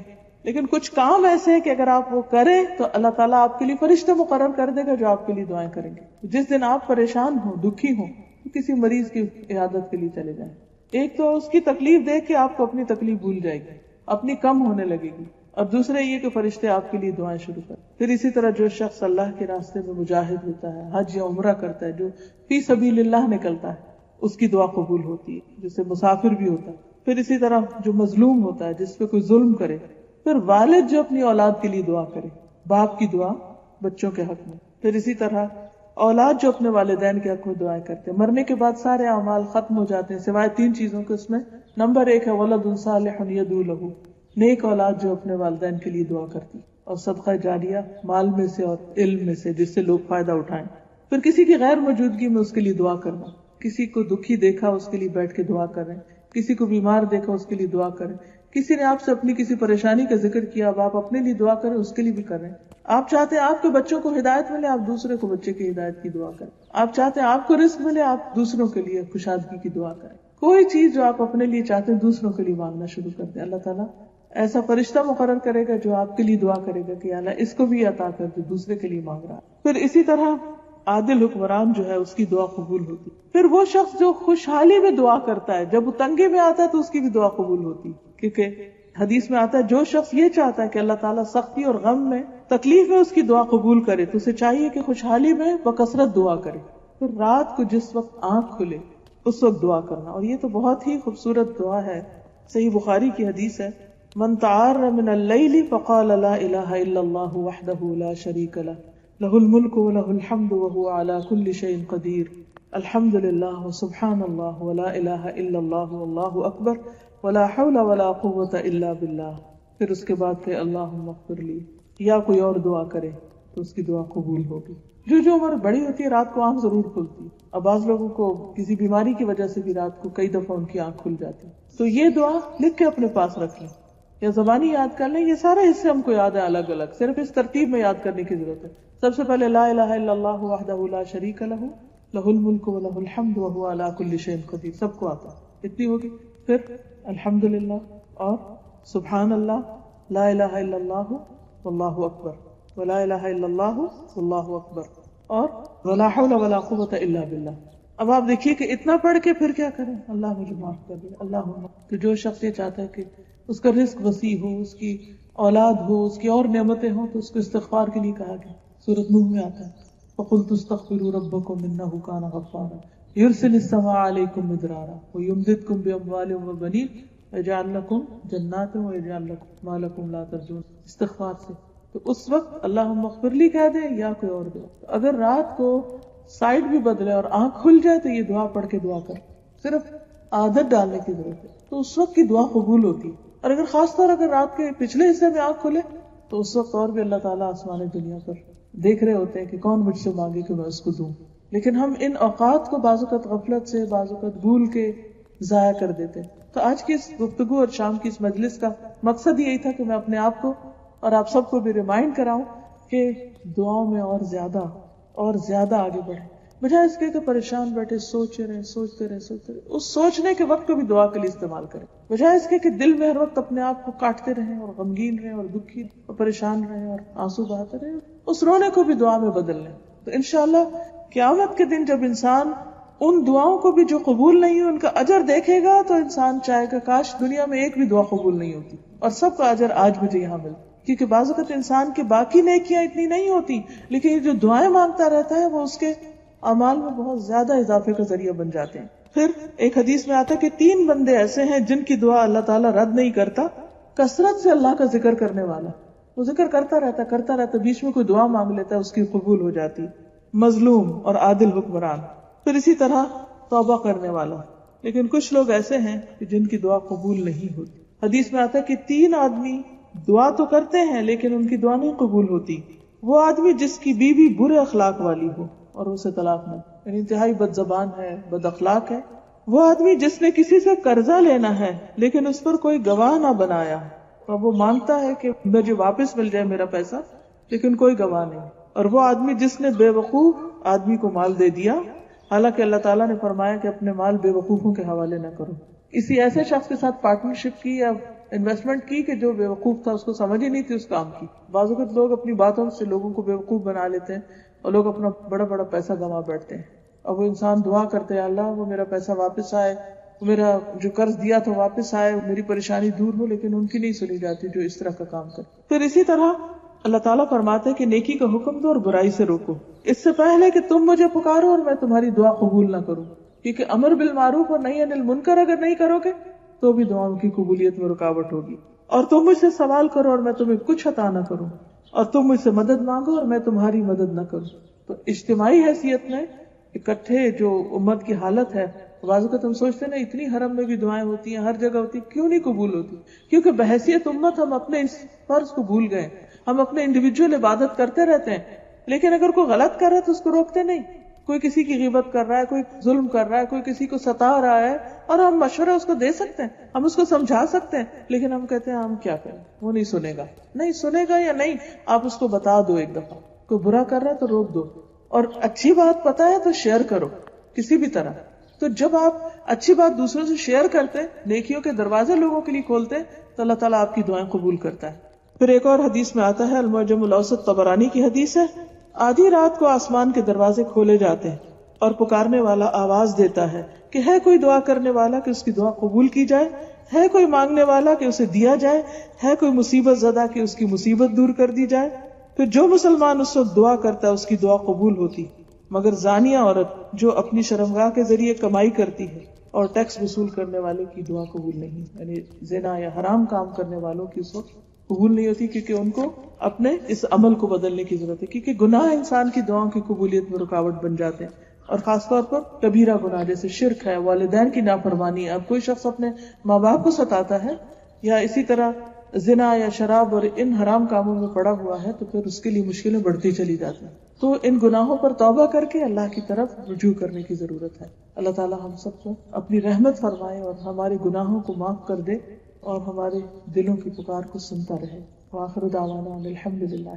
لیکن کچھ کام ایسے ہیں کہ اگر آپ وہ کریں تو اللہ تعالیٰ آپ کے لیے فرشتے مقرر کر دے گا جو آپ کے لیے دعائیں کریں گے۔ جس دن آپ پریشان ہوں، دکھی ہوں، تو کسی مریض کی عیادت کے لیے چلے جائیں۔ ایک تو اس کی تکلیف دیکھ کے آپ کو اپنی تکلیف بھول جائے گی، اپنی کم ہونے لگے گی، اور دوسرے یہ کہ فرشتے آپ کے لیے دعائیں شروع کر۔ پھر اسی طرح جو شخص اللہ کے راستے میں مجاہد ہوتا ہے، حج یا عمرہ کرتا ہے، جو فی سبیل اللہ نکلتا ہے، اس کی دعا قبول ہوتی ہے، جسے مسافر بھی ہوتا ہے۔ پھر اسی طرح جو مظلوم ہوتا ہے، جس پہ کوئی ظلم کرے۔ پھر والد جو اپنی اولاد کے لیے دعا کرے، باپ کی دعا بچوں کے حق میں۔ پھر اسی طرح اولاد جو اپنے والدین کے حق میں دعائیں کرتے ہیں۔ مرنے کے بعد سارے اعمال ختم ہو جاتے ہیں سوائے 3 چیزوں کے، اس میں نمبر 1 ہے ولد صالح یدعو لہ، نیک اولاد جو اپنے والدین کے لیے دعا کرتی، اور صدقہ جاریہ مال میں سے اور علم میں سے جس سے لوگ فائدہ اٹھائیں۔ پھر کسی کی غیر موجودگی میں اس کے لیے دعا کرنا، کسی کو دکھی دیکھا اس کے لیے بیٹھ کے دعا کریں، کسی کو بیمار دیکھا اس کے لیے دعا کریں، کسی نے آپ سے اپنی کسی پریشانی کا ذکر کیا، اب آپ اپنے لیے دعا کریں، اس کے لیے بھی کریں. آپ چاہتے ہیں آپ کے بچوں کو ہدایت ملے، آپ دوسرے کو بچے کی ہدایت کی دعا کریں. آپ چاہتے ہیں آپ کو رزق ملے، آپ دوسروں کے لیے خوشحالی کی دعا کریں. کوئی چیز جو آپ اپنے لیے چاہتے ہیں دوسروں کے لیے مانگنا شروع کر دیں. اللہ تعالیٰ ایسا فرشتہ مقرر کرے گا جو آپ کے لیے دعا کرے گا کہ اللہ اس کو بھی عطا کر دے، دوسرے کے لیے مانگ رہا. پھر اسی طرح عادل حکمران جو ہے اس کی دعا قبول ہوتی. پھر وہ شخص جو خوشحالی میں دعا کرتا ہے، جب وہ تنگی میں آتا ہے تو اس کی بھی دعا قبول ہوتی، کیونکہ حدیث میں آتا ہے جو شخص یہ چاہتا ہے کہ اللہ تعالیٰ سختی اور غم میں، تکلیف میں اس کی دعا قبول کرے، تو اسے چاہیے کہ خوشحالی میں بکثرت دعا کرے. پھر رات کو جس وقت آنکھ کھلے اس وقت دعا کرنا. اور یہ تو بہت ہی خوبصورت دعا ہے. صحیح بخاری کی حدیث ہے، من تعار من اللیل فقال لا الہ الا اللہ وحدہ لا شریک لہ لہ الملک ولہ الحمد وہو علی کل شیء قدیر الحمد للہ وسبحان اللہ ولا الہ الا اللہ واللہ اکبر ولا حول ولا قوۃ الا باللہ. پھر اس کے بعد کہ اللہم اغفر لی، یا کوئی اور دعا کرے تو اس کی دعا قبول ہوگی. جو عمر بڑی ہوتی ہے رات کو آنکھ ضرور کھلتی. اب بعض لوگوں کو کسی بیماری کی وجہ سے بھی رات کو کئی دفعہ ان کی آنکھ کھل جاتی، تو یہ دعا لکھ کے اپنے پاس رکھ لیں یا زبانی یاد کر لیں. یہ سارے حصے ہم کو یاد ہے الگ الگ، صرف اس ترتیب میں یاد کرنے کی ضرورت ہے. سب سے پہلے لا الہ الا اللہ وحدہ لا شریک لہ لہ الملک ولہ الحمد وہو علی کل شیء قدیر، سب کو آتا ہے، اتنی ہوگی. پھر الحمدللہ اور سبحان اللہ، لا الہ الا اللہ واللہ اکبر ولا الہ الا اللہ واللہ اکبر اور ولا حول ولا قوۃ الا باللہ. اب آپ دیکھیے کہ اتنا پڑھ کے پھر کیا کریں، اللہ مجھے معاف کر دے اللہم. تو جو شخص یہ چاہتا ہے کہ اس کا رزق وسیع ہو، اس کی اولاد ہو، اس کی اور نعمتیں ہوں، تو اس کو استغفار کے لیے کہا گیا. سورۃ نوح میں آتا ہے فَقُلْتُ اسْتَغْفِرُوا رَبَّكُمْ إِنَّهُ كَانَ غَفَّارًا يُرْسِلِ السَّمَاءَ عَلَيْكُمْ مِدْرَارًا وَيُمْدِدْكُمْ بِأَمْوَالٍ وَبَنِينَ وَيَجْعَلْ لَكُمْ جَنَّاتٍ وَيَجْعَلْ لَكُمْ مَا لَكُمْ لَا تَرْجُونَ. استغفار سے تو اس وقت اللہم اغفر لی کہہ دیں یا کوئی اور دعا. اگر رات کو سائڈ بھی بدلے اور آنکھ کھل جائے تو یہ دعا پڑھ کے دعا کر، صرف عادت ڈالنے کی ضرورت ہے، تو اس وقت کی دعا قبول ہوتی. اور اگر خاص طور اگر رات کے پچھلے حصے میں آنکھ کھلے تو اس وقت اور بھی اللہ تعالیٰ آسمان دنیا پر دیکھ رہے ہوتے ہیں کہ کون مجھ سے مانگے کہ میں اس کو دوں. لیکن ہم ان اوقات کو بعض اوقات غفلت سے، بعض اوقات بھول کے ضائع کر دیتے. تو آج کی اس گفتگو اور شام کی اس مجلس کا مقصد یہی تھا کہ میں اپنے آپ کو اور آپ سب کو بھی ریمائنڈ کراؤں کہ دعاؤں میں اور زیادہ آگے بڑھیں، بجائے اس کے کہ پریشان بیٹھے سوچتے رہے. اس سوچنے کے وقت کو بھی دعا کے لیے استعمال کریں، بجائے اس کے کہ دل میں ہر وقت اپنے آپ کو کاٹتے رہیں اور غمگین رہیں اور دکھی اور پریشان رہیں اور آنسو بہاتے رہیں. اس رونے کو بھی دعا میں بدل لیں. تو انشاءاللہ قیامت کے دن جب انسان ان دعاؤں کو بھی جو قبول نہیں ہوئی ان کا اجر دیکھے گا تو انسان چاہے گا کاش دنیا میں ایک بھی دعا قبول نہیں ہوتی اور سب کا اجر آج مجھے یہاں ملتا. کیونکہ بعض اوقات انسان کی باقی نیکیاں اتنی نہیں ہوتی، لیکن یہ جو دعائیں مانگتا رہتا ہے وہ اس کے اعمال میں بہت زیادہ اضافے کا ذریعہ بن جاتے ہیں. پھر ایک حدیث میں آتا ہے کہ 3 بندے ایسے ہیں جن کی دعا اللہ تعالیٰ رد نہیں کرتا. کثرت سے اللہ کا ذکر کرنے والا، وہ ذکر کرتا رہتا، بیچ میں کوئی دعا مانگ لیتا ہے اس کی قبول ہو جاتی. مظلوم اور عادل حکمران. پھر اسی طرح توبہ کرنے والا. لیکن کچھ لوگ ایسے ہیں کہ جن کی دعا قبول نہیں ہوتی. حدیث میں آتا ہے کہ 3 آدمی دعا تو کرتے ہیں لیکن ان کی دعا نہیں قبول ہوتی. وہ آدمی جس کی بیوی برے اخلاق والی ہو اور اسے طلاق نہ، یعنی انتہائی بد زبان ہے، بد اخلاق ہے. وہ آدمی جس نے کسی سے قرضہ لینا ہے لیکن اس پر کوئی گواہ نہ بنایا اور وہ مانگتا ہے کہ مجھے واپس مل جائے میرا پیسہ لیکن کوئی گواہ نہیں. اور وہ آدمی جس نے بے وقوف آدمی کو مال دے دیا، حالانکہ اللہ تعالیٰ نے فرمایا کہ اپنے مال بے وقوفوں کے حوالے نہ کرو. کسی ایسے شخص کے ساتھ پارٹنرشپ کی یا انویسٹمنٹ کی کہ جو بے وقوف تھا، اس کو سمجھ ہی نہیں تھی اس کام کی. بعض اوقات لوگ اپنی باتوں سے لوگوں کو بے وقوف بنا لیتے ہیں اور لوگ اپنا بڑا پیسہ گنوا بیٹھتے ہیں. اور وہ انسان دعا کرتے ہیں اللہ وہ میرا پیسہ واپس آئے، میرا جو قرض دیا تھا واپس آئے، میری پریشانی دور ہو، لیکن ان کی نہیں سنی جاتی جو اس طرح کا کام کرتے. پھر اسی طرح اللہ تعالیٰ فرماتے ہیں کہ نیکی کا حکم دو اور برائی سے روکو، اس سے پہلے کہ تم مجھے پکارو اور میں تمہاری دعا قبول نہ کروں. کیونکہ امر بالمعروف اور نہی عن المنکر اگر نہیں کرو گے تو بھی دعاؤں کی قبولیت میں رکاوٹ ہوگی. اور تم مجھ سے سوال کرو اور میں تمہیں کچھ عطا نہ کروں، اور تم مجھ سے مدد مانگو اور میں تمہاری مدد نہ کروں. تو اجتماعی حیثیت میں اکٹھے جو امت کی حالت ہے، بعض اوقات ہم سوچتے ہیں نا اتنی حرم میں بھی دعائیں ہوتی ہیں، ہر جگہ ہوتی ہیں، کیوں نہیں قبول ہوتی؟ کیونکہ بحیثیت امت ہم اپنے اس فرض کو بھول گئے. ہم اپنے انڈیویجول عبادت کرتے رہتے ہیں، لیکن اگر کوئی غلط کر رہا ہے تو اس کو روکتے نہیں. کوئی کسی کی غیبت کر رہا ہے، کوئی ظلم کر رہا ہے، کوئی کسی کو ستا رہا ہے، اور ہم مشورہ اس کو دے سکتے ہیں، ہم اس کو سمجھا سکتے ہیں، لیکن ہم کہتے ہیں ہم کیا کریں، وہ نہیں سنے گا. نہیں سنے گا یا نہیں، آپ اس کو بتا دو ایک دفعہ. کوئی برا کر رہا ہے تو روک دو، اور اچھی بات پتا ہے تو شیئر کرو کسی بھی طرح. تو جب آپ اچھی بات دوسروں سے شیئر کرتے، نیکیوں کے دروازے لوگوں کے لیے کھولتے، تو اللہ تعالیٰ آپ کی دعائیں قبول کرتا ہے. پھر ایک اور حدیث میں آتا ہے، المعجم الاوسط طبرانی کی حدیث ہے، آدھی رات کو آسمان کے دروازے کھولے جاتے ہیں اور پکارنے والا آواز دیتا ہے کہ ہے کوئی دعا کرنے والا کہ اس کی دعا قبول کی جائے، ہے کوئی مانگنے والا کہ اسے دیا جائے، ہے کوئی مصیبت زدہ کہ اس کی مصیبت دور کر دی جائے. پھر جو مسلمان اس وقت دعا کرتا ہے اس کی دعا قبول ہوتی، مگر زانیہ عورت جو اپنی شرمگاہ کے ذریعے کمائی کرتی ہے اور ٹیکس وصول کرنے والے کی دعا قبول نہیں. یعنی زنا یا حرام کام کرنے والوں کی اس وقت قبول نہیں ہوتی، کیونکہ ان کو اپنے اس عمل کو بدلنے کی ضرورت ہے، کیونکہ گناہ انسان کی دعاؤں کی قبولیت میں رکاوٹ بن جاتے ہیں، اور خاص طور پر کبیرہ گناہ جیسے شرک ہے، والدین کی نافرمانی ہے. اب کوئی شخص اپنے ماں باپ کو ستاتا ہے یا اسی طرح زنا یا شراب اور ان حرام کاموں میں پڑا ہوا ہے، تو پھر اس کے لیے مشکلیں بڑھتی چلی جاتی ہیں. تو ان گناہوں پر توبہ کر کے اللہ کی طرف رجوع کرنے کی ضرورت ہے. اللہ تعالی ہم سب کو اپنی رحمت فرمائے اور ہمارے گناہوں کو معاف کر دے اور ہمارے دلوں کی پکار کو سنتا رہے. وآخر دعوانا الحمدللہ.